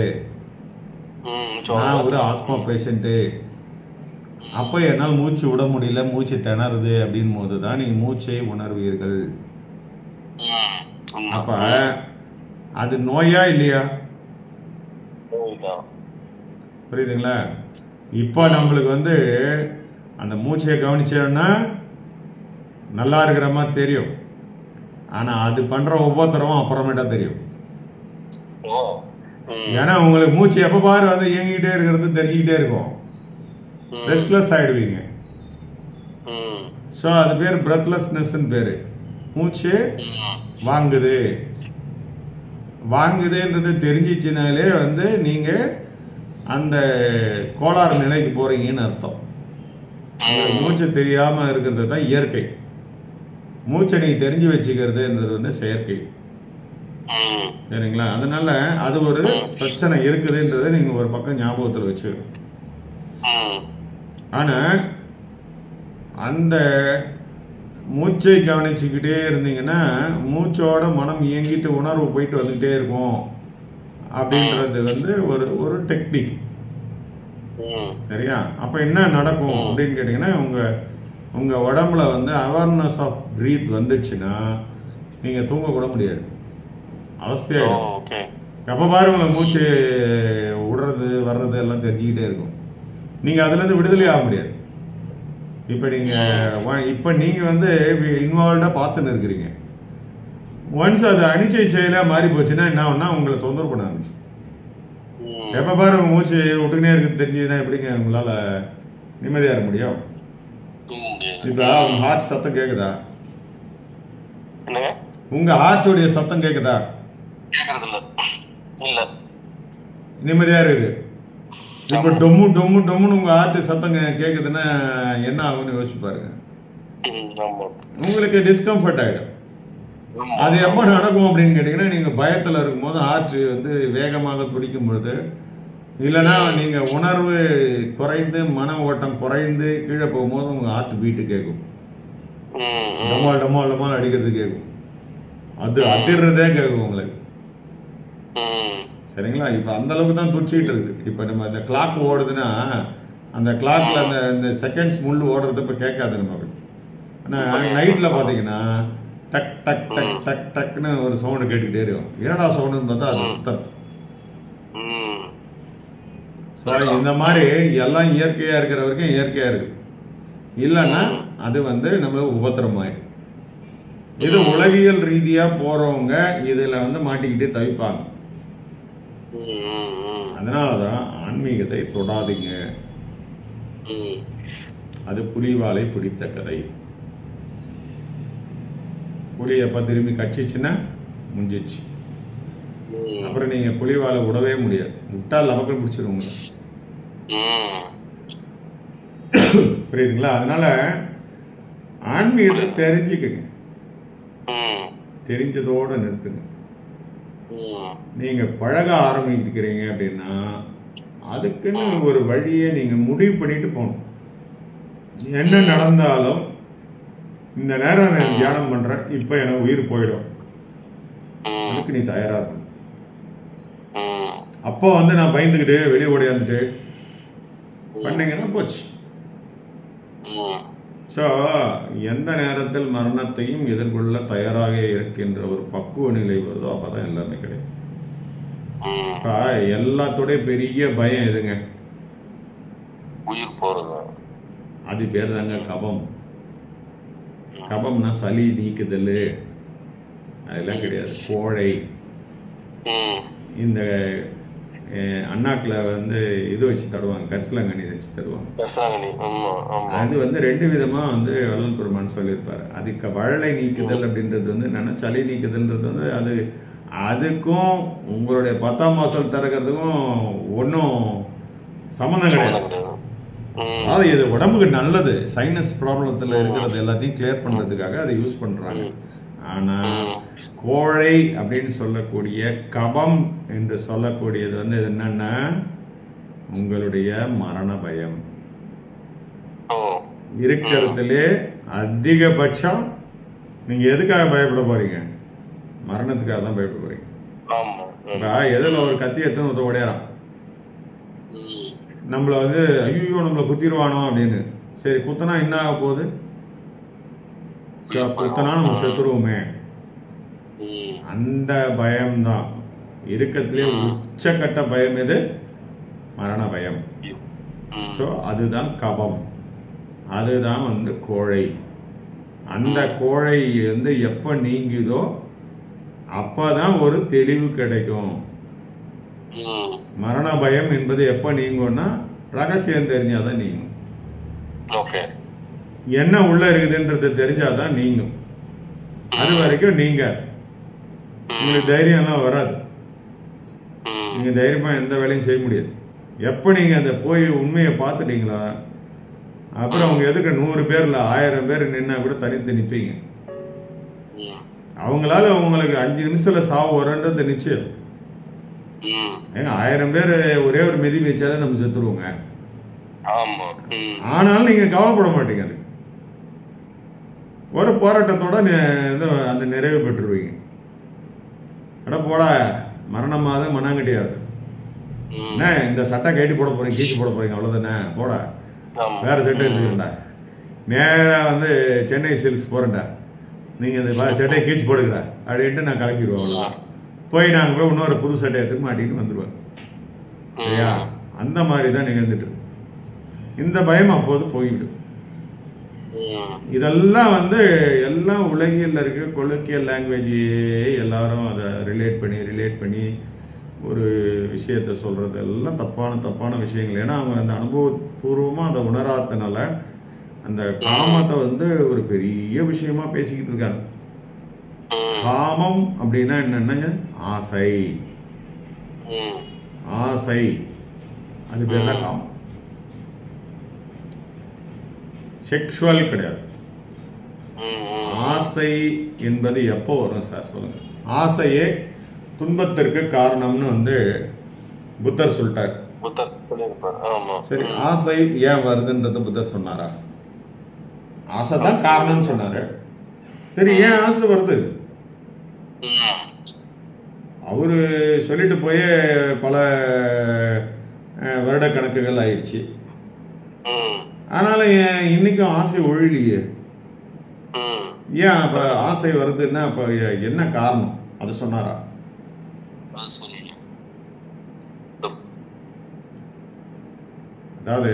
நான் ஒரு ஆஸ்மா பேஷண்ட்டு, அப்போ என்னால் மூச்சு விட முடியல, மூச்சு திணறுது அப்படின் போது தான் நீங்கள் மூச்சை உணர்வீர்கள். அப்ப அது நோயா இல்லையா? புரியுதுங்களா? இப்போ நம்மளுக்கு வந்து அந்த மூச்சையை கவனிச்சோன்னா நல்லா இருக்கிற மாதிரி தெரியும், ஆனால் அது பண்ணுற ஒவ்வொருத்தரவும் அப்புறமேட்டா தெரியும். ஏன்னா உங்களுக்கு மூச்சு எப்போ பாரு வந்து இயங்கிக்கிட்டே இருக்கிறது தெரிஞ்சுக்கிட்டே இருக்கும், ரெஸ்ட்லெஸ் ஆகிடுவீங்க. ஸோ அது பேர் பிரெத்லெஸ்னஸ்ன்னு பேர். மூச்சு வாங்குதுன்றது தெரிஞ்சிச்சுனாலே வந்து நீங்கள் அந்த கோளாறு நிலைக்கு போகிறீங்கன்னு அர்த்தம். மூச்சு தெரியாமல் இருக்கிறது தான் இயற்கை, மூச்சை நீ தெரிஞ்சு வச்சுக்கிறதுன்றது வந்து செயற்கை. சரிங்களா? அதனால அது ஒரு பிரச்சனை இருக்குதுன்றதை நீங்க ஒரு பக்கம் ஞாபகத்தில் வச்சுக்கணும். ஆனா அந்த மூச்சை கவனிச்சுக்கிட்டே இருந்தீங்கன்னா மூச்சோட மனம் இயங்கிட்டு உணர்வு போயிட்டு வந்துகிட்டே இருக்கும் அப்படின்றது வந்து ஒரு டெக்னிக். சரியா? அப்ப என்ன நடக்கும் அப்படின்னு கேட்டீங்கன்னா, உங்க உடம்புல வந்து அவேர்னஸ் ஆஃப் பிரீத் வந்துச்சுன்னா நீங்க தூங்க கூட முடியாது, அவஸ்தையாயிடும். எப்ப பாரு உங்களை மூச்சு விடுறது வர்றது எல்லாம் தெரிஞ்சுக்கிட்டே இருக்கும், நீங்க அதுல இருந்து விடுதலை ஆக முடியாது. இப்ப நீங்க வந்து இன்வால்வ்டா பார்த்துன்னு இருக்கிறீங்க. ஒன்ஸ் அது அனிச்சை செயலா மாறி போச்சுன்னா என்ன ஆகும்னா உங்களை தொந்தரவு பண்ண ஆரம்பிச்சு. எப்ப பாரு உங்க மூச்சு விட்டுக்கினே இருக்கு தெரிஞ்சுன்னா எப்படிங்க உங்களால நிம்மதியா இருக்க முடியும்? இப்ப உங்க ஹார்ட் சத்தம் கேக்குதா? உங்க ஹார்ட்டுடைய சத்தம் கேக்குதா? நிம்மதியா இருக்கு. இப்ப டொம்மு டொம்மு டொம்முன்னு உங்க ஹார்ட் சத்தம் கேக்குதுன்னா என்ன ஆகும்னு யோசிச்சு பாருங்க. உங்களுக்கு டிஸ்கம்ஃபர்ட் ஆயிடும். அது எப்ப நடக்கும் அப்படின்னு கேட்டீங்கன்னா, நீங்க பயத்துல இருக்கும் போது ஹார்ட் வந்து வேகமாக துடிக்கும் பொழுது, இல்லைன்னா நீங்க உணர்வு குறைந்து மன ஓட்டம் குறைந்து கீழே போகும்போது உங்க ஹார்ட் பீட்டு கேட்கும், டமால் டமால் டமால் அடிக்கிறது கேட்கும், அது அதிர்றதே கேட்கும் உங்களுக்கு. சரிங்களா? இப்ப அந்த அளவுக்கு தான் துடிச்சிட்டு இருக்குது. இப்ப நம்ம இந்த கிளாக் ஓடுதுன்னா அந்த கிளாக்ல அந்த செகண்ட்ஸ் முள்ளு ஓடுறது இப்ப கேட்காது நமக்கு. ஆனா நைட்ல பாத்தீங்கன்னா டக் டக் டக் டக் டக்னு ஒரு சவுண்டு கேட்டுக்கிட்டே இருக்கும். என்னடா சவுண்டுன்னு பார்த்தா அது சுத்தறது. இந்த மாதிரி எல்லாம் இயற்கையா இருக்கிற வரைக்கும் இயற்கையா இருக்கு, இல்லைன்னா அது வந்து நம்ம உபத்திரமாயிடும். இது உளவியல் ரீதியா போறவங்க இதுல வந்து மாட்டிக்கிட்டு தவிப்பாங்க. அதனாலதான் ஆன்மீகத்தை தொடாதீங்க, அது புலிவாலை பிடித்த கதை. புலி எப்ப திரும்பி கட்சிச்சுன்னா முடிஞ்சிச்சு. அப்புறம் நீங்க புலிவாலை விடவே முடியாது, விட்டால் லபக்கம் பிடிச்சிருவீங்க. புரியுதுங்களா? அதனால ஆன்மீகத்தை தெரிஞ்சுக்கங்க, தெரிஞ்சதோட நிறுத்துங்க. நீங்க பழக ஆரம்பிக்கிறீங்க அப்படின்னா அதுக்குன்னு ஒரு வழியை நீங்க முடிவு பண்ணிட்டு போகணும். என்ன நடந்தாலும் இந்த நேரம் நான் தியானம் பண்றேன், இப்ப எனக்கு உயிர் போயிடும், அதுக்கு நீ தயாரா இருக்கணும். அப்போ வந்து நான் பயந்துக்கிட்டு வெளியே ஓடியாந்துட்டு பண்ணீங்கன்னா போச்சு. ஸோ எந்த நேரத்தில் மரணத்தையும் எதிர்கொள்ள தயாராக இருக்கின்ற ஒரு பக்குவ நிலை வருதோ அப்பதான் எல்லாமே கிடைக்கும். எல்லாத்தோடைய பெரிய பயம் எதுங்க? உயிர் போறது. அது பேர் தாங்க கபம். கபம்னா சளி நீக்குதல், அதெல்லாம் கிடையாது. கோழை, இந்த அண்ணாக்கில் வந்து இது வச்சு தருவாங்க, கரிசலாங்கண்ணி வச்சு தருவாங்க. அது வந்து 2 விதமாக வந்து வள்ளல் பெருமான் சொல்லியிருப்பார். அதுக்கு வழலை நீக்குதல் அப்படின்றது வந்து என்னென்னா சளி நீக்குதல்ன்றது வந்து அது அதுக்கும் உங்களுடைய 10ஆம் வாசல் திறக்கிறதுக்கும் ஒன்றும் சம்மந்தம் கிடையாது. அதாவது இது உடம்புக்கு நல்லது, சைனஸ் ப்ராப்ளத்தில் இருக்கிறது எல்லாத்தையும் கிளியர் பண்ணுறதுக்காக அதை யூஸ் பண்ணுறாங்க. ஆனால் கோழை அப்படின்னு சொல்லக்கூடிய கபம் என்று சொல்லக்கூடியது வந்து என்னன்னா உங்களுடைய மரண பயம் இருக்கிறதுலே அதிகபட்சம். நீங்க எதுக்காக பயப்பட போறீங்க? மரணத்துக்காக தான் பயப்பட போறீங்க. எதில் ஒரு கத்தி எடுத்துன்னு ஒருத்தர் உடையறான், நம்மள வந்து ஐயோ நம்மளை குத்திடுவானோ அப்படின்னு. சரி குத்தனா என்ன ஆக போகுது? குத்தனா நம்ம செத்துருவோமே. அந்த பயம்தான் இருக்கத்திலே உச்சக்கட்ட பயம். எது? மரண பயம். ஸோ அதுதான் கபம், அதுதான் வந்து கோழை. அந்த கோழை வந்து எப்போ நீங்குதோ அப்பதான் ஒரு தெளிவு கிடைக்கும். மரண பயம் என்பது எப்போ நீங்கும்னா ரகசியம் தெரிஞ்சாதான் நீங்கும். என்ன உள்ள இருக்குதுன்றது தெரிஞ்சாதான் நீங்கும். அது வரைக்கும் நீங்க உங்களுக்கு தைரியம்லாம் வராது. நீங்க தைரியமா எந்த வேலையும் செய்ய முடியாது. எப்போ நீங்க அதை போய் உண்மையை பார்த்துட்டீங்களா அப்புறம் அவங்க எதுக்கு 100 பேர்ல 1000 பேர் நின்னா கூட தனித்து நிற்பீங்க. அவங்களால உங்களுக்கு 5 நிமிஷத்துல சாவு வரன்றது நிச்சயம். ஏங்க 1000 பேர் ஒரே ஒரு மிதி மிதிச்சாலே நம்ம செத்துருவோங்க. ஆனாலும் நீங்க கவலைப்பட மாட்டீங்க. அது ஒரு போராட்டத்தோட அந்த நிறைவு பெற்றுருவீங்க. அட போடா மரணமாவது மண்ணாங்கட்டியாது, என்ன இந்த சட்டை கட்டி போட போறீங்க, கீச்சு போட போறீங்க, அவ்வளவுதானே, போடா வேற சட்டை எடுத்துக்கண்டா, நேரா வந்து சென்னை சில்க்ஸ் போறேன்டா, நீங்க இந்த சட்டையை கீச்சு போடுங்கடா அப்படின்ட்டு நான் கிளம்பிடுவேன். அவ்வளோதான். போய் நாங்கள் போய் இன்னொரு புது சட்டையை எடுத்து மாட்டிட்டு வந்துடுவேன். சரியா? அந்த மாதிரி தான் நிகழ்ந்துட்டு இந்த பயம் அப்போது போய்விடும். இதெல்லாம் வந்து எல்லாம் உலகியல் இருக்க கொலோக்கியல் லாங்குவேஜ், எல்லாரும் அதை ரிலேட் பண்ணி ஒரு விஷயத்த சொல்றது எல்லாம் தப்பான விஷயங்கள். ஏன்னா அவங்க அந்த அனுபவபூர்வமாக அதை உணராதனால அந்த காமத்தை வந்து ஒரு பெரிய விஷயமா பேசிக்கிட்டு இருக்காங்க. காமம் அப்படின்னா என்னன்னா ஆசை, ஆசை அது பேர் தான் காமம். செக்ஷுவல் கிடையாது. ஆசை என்பது எப்போ வரும் சார் சொல்லுங்க? ஆசையே துன்பத்திற்கு காரணம்னு வந்து புத்தர் சொல்லிட்டார். சரி, ஆசை ஏன் வருதுன்றது புத்தர் சொன்னாரா? ஆசை தான் காரணம்னு சொன்னாரு. சரி, ஏன் ஆசை வருது? அவரு சொல்லிட்டு போய் பல வருட கணக்குகள் ஆயிடுச்சு. ஆனாலும் இன்னைக்கும் ஆசை ஒழிலையே. ஏன் அப்ப ஆசை வருதுன்னா அப்ப என்ன காரணம்? அது சொன்னாரா? அதாவது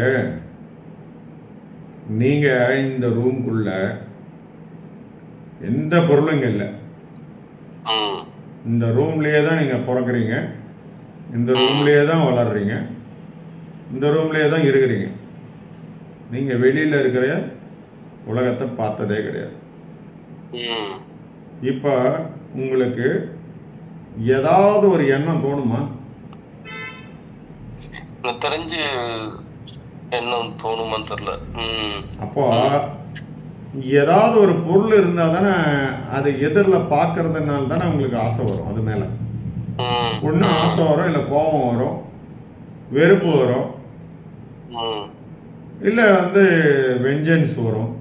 நீங்க இந்த ரூம்குள்ள எந்த பொருளும் இங்க இல்லை. இந்த ரூம்லயே தான் நீங்க பிறக்குறீங்க, இந்த ரூம்லயே தான் வளர்றீங்க, இந்த ரூம்லயே தான் இருக்கிறீங்க. நீங்க வெளியில இருக்கிற உலகத்தை பார்த்ததே கிடையாது. இப்ப உங்களுக்கு ஏதாவது ஒரு எண்ணம் தோணுமா? தெரிஞ்சு எண்ணம் தோணுமான்னு தெரியல. அப்போ ஏதாவது ஒரு பொருள் இருந்தா தானே அதை எதிரில் பார்க்கறதுனால தானே உங்களுக்கு ஆசை வரும். அது மேல ஒண்ணு ஆசை வரும், இல்லை கோபம் வரும், வெறுப்பு வரும், இல்ல வந்து வெஞ்சன்ஸ் வரும்.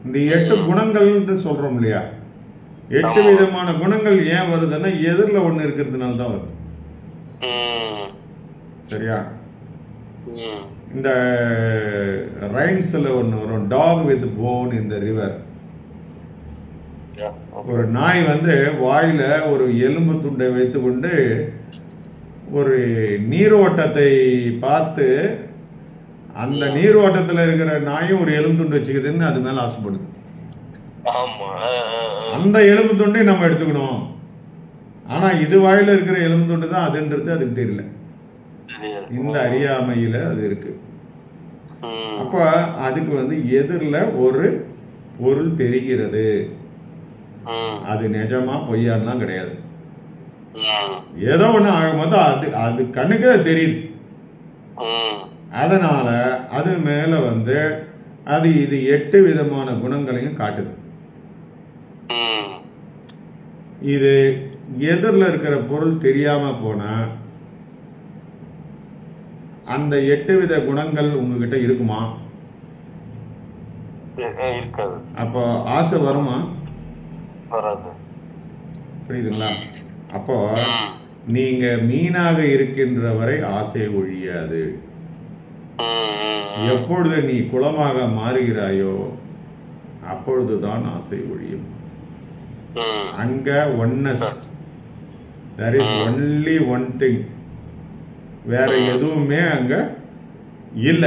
இந்த 8 குணங்கள்னு சொல்றோம் இல்லையா? 8 விதமான குணங்கள் ஏன் வருதுன்னா எதிரில் ஒண்ணு இருக்கிறதுனால தான் வருது. சரியா? இந்த ரைம்ஸ்ல ஒண்ணு வரும், dog with phone in the river. ஒரு நாய் வந்து வாயில ஒரு எலும்பு துண்டை வைத்துக்கொண்டு ஒரு நீரோட்டத்தை பார்த்து அந்த நீரோட்டத்தில் இருக்கிற நாயும் ஒரு எலும்பு துண்டு வச்சுக்குதுன்னு அது மேல ஆசைப்படுது. அந்த எலும்பு துண்டை நம்ம எடுத்துக்கணும். ஆனா இது வாயில இருக்கிற எலும்பு துண்டு தான் அதுன்றது அதுக்கு தெரியல. இந்த அறியாமையில அது இருக்கு. அப்ப அதுக்கு வந்து எதிரில் ஒரு பொருள் தெரிகிறது, அது நிஜமா பொய்யான்லாம் கிடையாது. ஏதோ ஒண்ணு ஆகும்போது அது அது கண்ணுக்கே தெரியுது. அதனால அது மேல வந்து அது இது 8 விதமான குணங்களையும் காட்டுது. இது எதிரில் இருக்கிற பொருள் தெரியாம போனா அந்த 8 வித குணங்கள் உங்ககிட்ட இருக்குமா? அப்போ ஆசை வருமா? புரியுதுங்களா? அப்போ நீங்க மீனாக இருக்கின்ற வரை ஆசை ஒழியாது. எப்பொழுது நீ குளமாக மாறுகிறாயோ அப்பொழுதுதான் ஆசை ஒழியும். அங்க oneness, there is only one thing, வேற எதுவுமே அங்க இல்ல.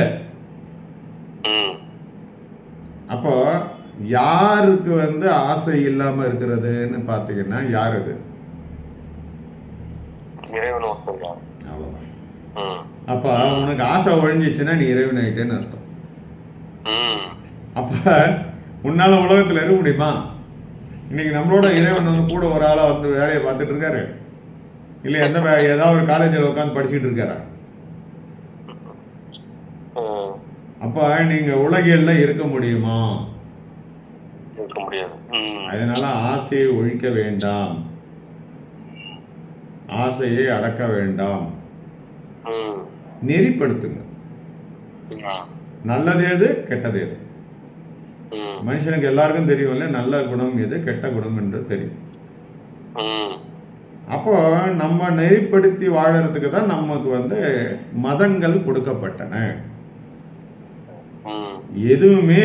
அப்போ யாருக்கு வந்து ஆசை இல்லாம இருக்கிறதுன்னு பாத்தீங்கன்னா யார் அது? அவ்வளவுதான். அப்ப உனக்கு ஆசை ஒழிஞ்சிச்சுன்னா நீ இறைவன் ஆயிட்டேன்னு அர்த்தம். அப்ப உன்னால உலகத்துல இருக்க முடியுமா? இன்னைக்கு நம்மளோட இறைவன் வந்து கூட ஒரு ஆளா வந்து வேலையை பார்த்துட்டு இருக்காரு, இல்ல ஏதாவது ஒரு காலேஜில் உட்காந்து படிச்சுட்டு இருக்காரா? அப்ப நீங்க உலகில இருக்க முடியுமா? இருக்க முடியாது. அதனால ஆசையை ஒழிக்க வேண்டாம், ஆசையை அடக்க வேண்டாம், நெறிப்படுத்துங்க. நல்லது எது, கெட்டது எது? மனுஷனுக்கு எல்லாருக்கும் தெரியும்ல, நல்ல குணம் எது, கெட்ட குணம் என்று தெரியும். அப்போ நம்ம நெறிப்படுத்தி வாழறதுக்கு தான் நமக்கு வந்து மதங்கள் கொடுக்கப்பட்டன. எதுவுமே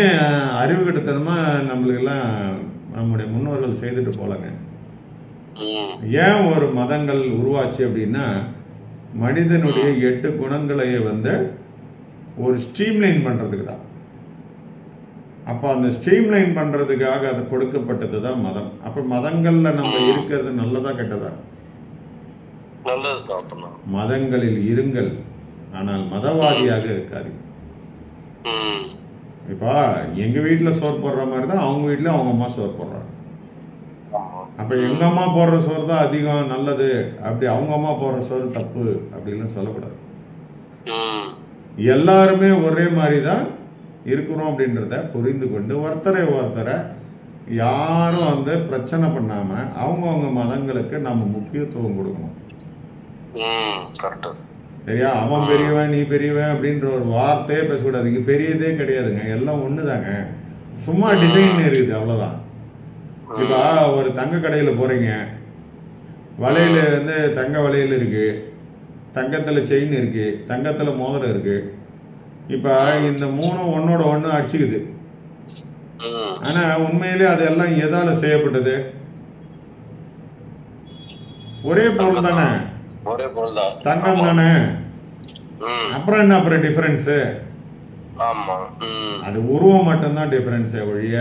அறிவு கட்டத்தனமா நம்மளுக்கு எல்லாம் நம்முடைய முன்னோர்கள் செய்துட்டு போலங்க. ஏன் ஒரு மதங்கள் உருவாச்சு அப்படின்னா மனிதனுடைய 8 குணங்களை வந்து ஒரு ஸ்ட்ரீம்லைன் பண்றதுக்கு தான். அப்போ அந்த ஸ்ட்ரீம்லைன் பண்றதுக்காக அது கொடுக்கப்பட்டது தான் மதம். அப்ப மதங்கள்ல நம்ம இருக்கிறது நல்லதா கெட்டதா? மதங்களில் இருங்கள், ஆனால் மதவாதியாக இருக்காது. இப்போ எங்க வீட்டுல சோறு போடுற மாதிரி தான் அவங்க வீட்டுல அவங்க அம்மா சோறு போடுறாங்க. அப்ப எங்க அம்மா போடுற சோறு தான் அதிகம் நல்லது, அப்படி அவங்க அம்மா போடுற சோறு தப்பு அப்படின்னு சொல்லக்கூடாது. எல்லாருமே ஒரே மாதிரி தான் இருக்கிறோம் அப்படின்றத புரிந்து கொண்டு ஒருத்தரை யாரும் வந்து பிரச்சனை பண்ணாம அவங்கவுங்க மதங்களுக்கு நம்ம முக்கியத்துவம் கொடுக்கணும். சரியா? அவன் பெரியவன் நீ பெரியவன் அப்படின்ற ஒரு வார்த்தையே பேசக்கூடாது. இங்க பெரியதே கிடையாதுங்க, எல்லாம் ஒண்ணுதாங்க, சும்மா டிசைன் இருக்குது, அவ்வளவுதான். இப்போ ஒரு தங்க கடையில போறீங்க, வளையல் வந்து தங்க வளையல் இருக்கு, தங்கத்துல செயின் இருக்கு, தங்கத்துல மோதிரம் இருக்கு. இப்ப இந்த 3 ஒன்னோட ஒண்ணு அடிச்சுக்குது. ஆனா உண்மையிலே அதெல்லாம் எதால செய்யப்பட்டது? ஒரே பொருள் தானே, தங்கம் தானே. அப்புறம் என்ன, அப்புறம் டிஃபரன்ஸ்? அது உருவம் மட்டும்தான் டிஃபரன்ஸ் ஒழிய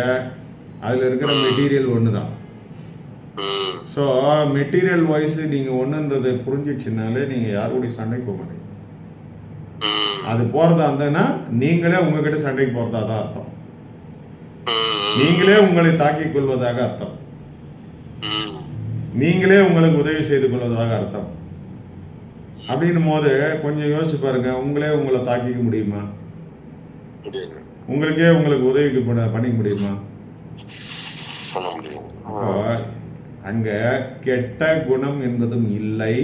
அதுல இருக்கிற மெட்டீரியல் ஒண்ணுதான். ஸோ மெட்டீரியல் வைஸ் நீங்க ஒண்ணுன்றதை புரிஞ்சிச்சுனாலே நீங்க யாருடைய சண்டைக்கு போக மாட்டீங்க. அது போறதா இருந்ததுன்னா நீங்களே உங்ககிட்ட சண்டைக்கு போறதா தான் அர்த்தம், நீங்களே உங்களை தாக்கிக் கொள்வதாக அர்த்தம், நீங்களே உங்களுக்கு உதவி செய்து கொள்வதாக அர்த்தம். அப்படின்னும் போது கொஞ்சம் யோசிச்சு பாருங்க, உங்களே உங்களை தாக்கிக்க முடியுமா? உங்களுக்கே உங்களுக்கு உதவிக்கு பண்ணிக்க முடியுமா? அங்க கெட்ட குணம் என்பதும் இல்லை,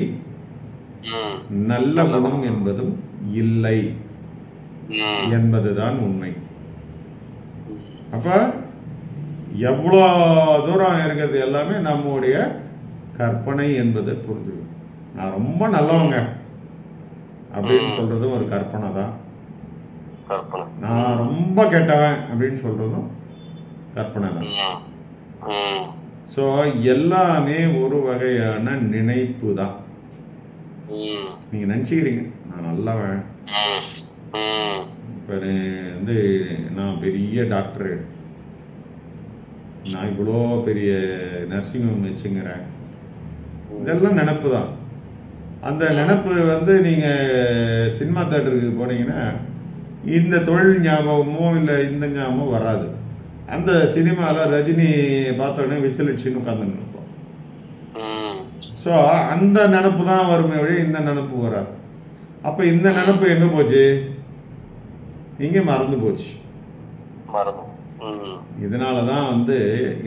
நல்ல குணம் என்பதும் இல்லை என்பதுதான் உண்மை. அப்ப எவ்வளோ தூரம் இருக்கிறது எல்லாமே நம்முடைய கற்பனை என்பதை புரிஞ்சு. நான் ரொம்ப நல்லவங்க அப்படின்னு சொல்றதும் ஒரு கற்பனை தான், நான் ரொம்ப கெட்டவன் அப்படின்னு சொல்றதும் கற்பனை தான். ஸோ எல்லாமே ஒரு வகையான நினைப்பு தான். நீங்க நினைச்சுக்கிறீங்க நான் நல்லவன், இப்போ வந்து நான் பெரிய டாக்டரு, நான் இவ்வளோ பெரிய நர்சிங் ஹோம் வச்சுங்கிறேன், இதெல்லாம் நினப்பு தான். அந்த நினப்பு வந்து நீங்கள் சினிமா தேட்டருக்கு போனீங்கன்னா இந்த தொழில் ஞாபகமோ இல்லை இந்த ஞாபகமோ வராது. அந்த சினிமாவில் ரஜினி பார்த்தோன்னே விசிலடிச்சுன்னு உட்காந்துன்னு இருப்போம். ஸோ அந்த நினப்பு தான் வருமே வழிய இந்த நினப்பு வராது. அப்போ இந்த நினப்பு எங்கே போச்சு? இங்கே மறந்து போச்சு. இதனால தான் வந்து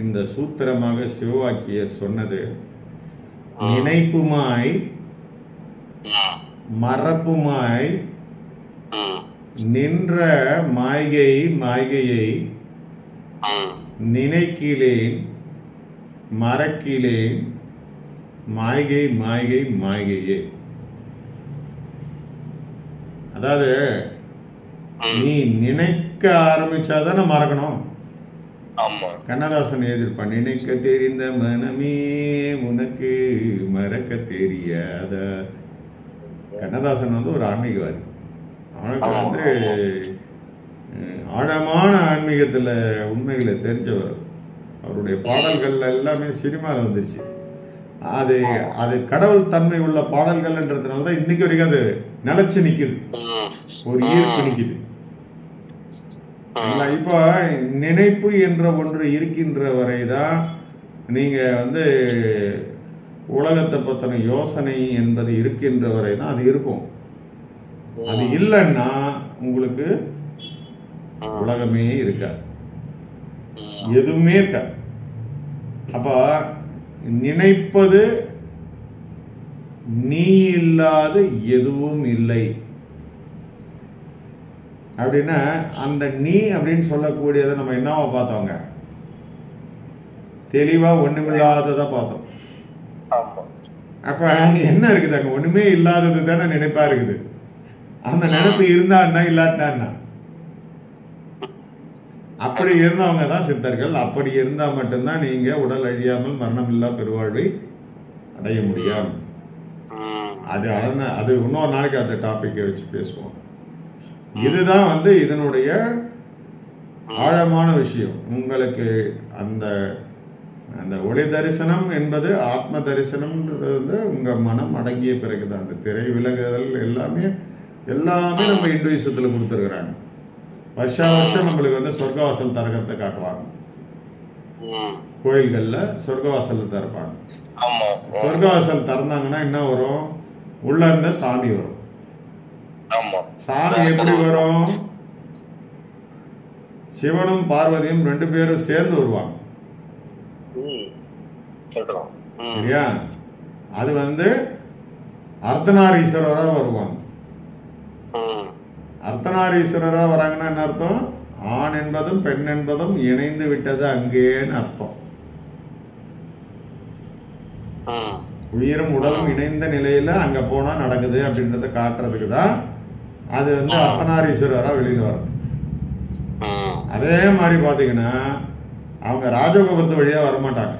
இந்த சூத்திரமாக சிவவாக்கியர் சொன்னது, நினைப்புமாய் மறப்புமாய் நின்ற மாய்கையை நினைக்கிலேன் மறக்கிலேன் மாய்கையே. அதாவது நீ நினைக்க ஆரம்பிச்சாதானே மறக்கணும். கண்ணதாசன் எழுதியிருப்பான், நினைக்க தெரிந்த மனமே உனக்கு மறக்க தெரியாத. கண்ணதாசன் வந்து ஒரு ஆன்மீகவாதி. அவனுக்கு வந்து ஆழமான ஆன்மீகத்தில் உண்மைகளை தெரிஞ்சவர். அவருடைய பாடல்கள் எல்லாமே சினிமாவில் வந்துருச்சு. அது கடவுள் தன்மை உள்ள பாடல்கள்ன்றதுனால தான் இன்னைக்கு வரைக்கும் அது நிலைச்சு நிற்குது, ஒரு ஈர்ப்பு நிற்குது. இப்போ நினைப்பு என்ற ஒன்று இருக்கின்ற வரை தான் நீங்கள் வந்து உலகத்தை பற்றின யோசனை என்பது இருக்கின்ற வரை தான் அது இருக்கும். அது இல்லைன்னா உங்களுக்கு உலகமே இருக்காது, எதுவுமே இருக்காது. அப்போ நினைப்பது நீ இல்லாத எதுவும் இல்லை அப்படின்னா, அந்த நீ அப்படின்னு சொல்லக்கூடியதை நம்ம என்னவா பார்த்தோங்க? தெளிவா ஒண்ணுமில்லாததான் பார்த்தோம். அப்ப என்ன இருக்குது அங்க? ஒண்ணுமே இல்லாதது தானே நினைப்பா இருக்குது. அந்த நினைப்பு இருந்தான்னா இல்லாட்டான்னா? அப்படி இருந்தவங்க தான் சித்தர்கள். அப்படி இருந்தா மட்டும்தான் நீங்க உடல் அழியாமல் மரணம் இல்லா பெருவாழ்வை அடைய முடியும். அது இன்னொரு நாளைக்கு அந்த டாபிக்கை வச்சு பேசுவோம். இதுதான் வந்து இதனுடைய ஆழமான விஷயம். உங்களுக்கு அந்த அந்த ஒளி தரிசனம் என்பது ஆத்ம தரிசனம்ன்றது வந்து உங்க மனம் அடங்கிய பிறகுதான். அந்த திரை விலகுதல் எல்லாமே நம்ம இந்துயிசத்துல கொடுத்துருக்குறாங்க. வருஷம் நம்மளுக்கு வந்து சொர்க்கவாசல் திறக்கிறத காட்டுவாங்க. கோயில்கள்ல சொர்க்கவாசல் திறப்பாங்க. சொர்க்கவாசல் திறந்தாங்கன்னா என்ன வரும்? உள்ள இருந்த சாமி வரும். சாமி எப்படி வரும்? சிவனும் பார்வதியும் 2 பேரும் சேர்ந்து வருவாங்க. சரியா? அது வந்து அர்த்தநாரீஸ்வரரா வருவாங்க. அர்த்தநாரீஸ்வரரா வராங்கன்னா என்ன அர்த்தம்? ஆண் என்பதும் பெண் என்பதும் இணைந்து விட்டது அங்கேன்னு அர்த்தம். உயிரும் உடலும் இணைந்த நிலையில அங்க போனா நடக்குது அப்படின்றத காட்டுறதுக்கு தான் அது வந்து அர்த்தநாரீஸ்வரரா வெளியில வருது. அதே மாதிரி பாத்தீங்கன்னா அவங்க ராஜகோபுரத்து வழியா வரமாட்டாங்க.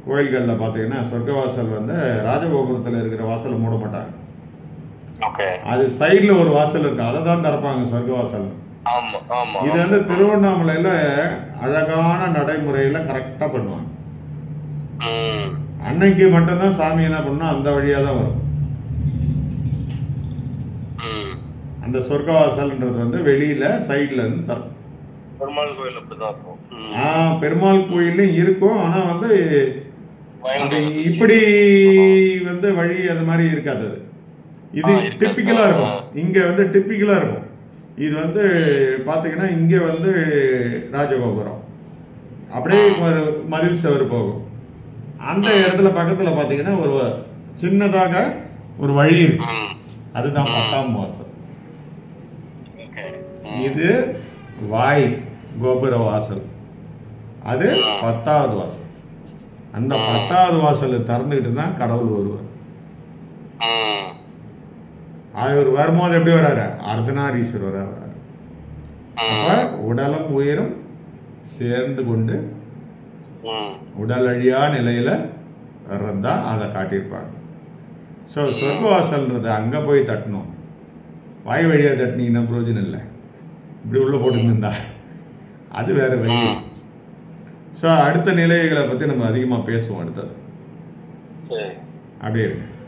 கோயில்கள்ல பாத்தீங்கன்னா சொர்க்கவாசல் வந்து ராஜகோபுரத்துல இருக்கிற வாசலை மூட மாட்டாங்க. அது சைட்ல ஒரு வாசல் இருக்கு, அதை தான் திறப்பாங்க சொர்க்கவாசல். இது வந்து திருவண்ணாமலையில அழகான நடைமுறையில கரெக்டா பண்ணுவாங்க. அன்னைக்கு மட்டும்தான் சாமி என்ன பண்ணா அந்த வழியா தான் வரும். அந்த சொர்க்கவாசல்ன்றது வந்து வெளியில சைட்ல இருந்து தரும். பெருமாள் கோயில் அப்படிதான் இருக்கும். பெருமாள் கோயிலும் இருக்கும். ஆனா வந்து இப்படி வந்து வழி அது மாதிரி இருக்காது. இது டிப்பிக்கலா இருக்கும். இங்க வந்து டிப்பிக்கலா இருக்கும். இது வந்து பாத்தீங்கன்னா இங்க வந்து ராஜகோபுரம் அப்படியே ஒரு மதில் செவரு போகும். அந்த இடத்துல பக்கத்துல பாத்தீங்கன்னா ஒரு சின்னதாக ஒரு வழி இருக்கு. அதுதான் 10ஆம் வாசல். இது வாய் கோபுர வாசல், அது 10வது வாசல். அந்த 10வது வாசல் திறந்துகிட்டு தான் கடவுள் வருவார். அவர் வரும்போது எப்படி வர்றாரு? அர்த்தநாரீஸ்வரரா வர்றாரு. அப்ப உடலும் உயிரும் சேர்ந்து கொண்டு உடல் அழியா நிலையில வர்றதுதான் அதை காட்டியிருப்பாங்க. ஸோ சொர்க்கவாசல்ன்றது அங்க போய் தட்டணும். வாய் வழியா தட்டினீங்கன்னா பிரயோஜனம் இல்லை. இப்படி உள்ள போட்டுருந்தா அது வேற வழி. ஸோ அடுத்த நிலைகளை பத்தி நம்ம அதிகமா பேசுவோம் அடுத்தது. அப்படியே இருக்கு.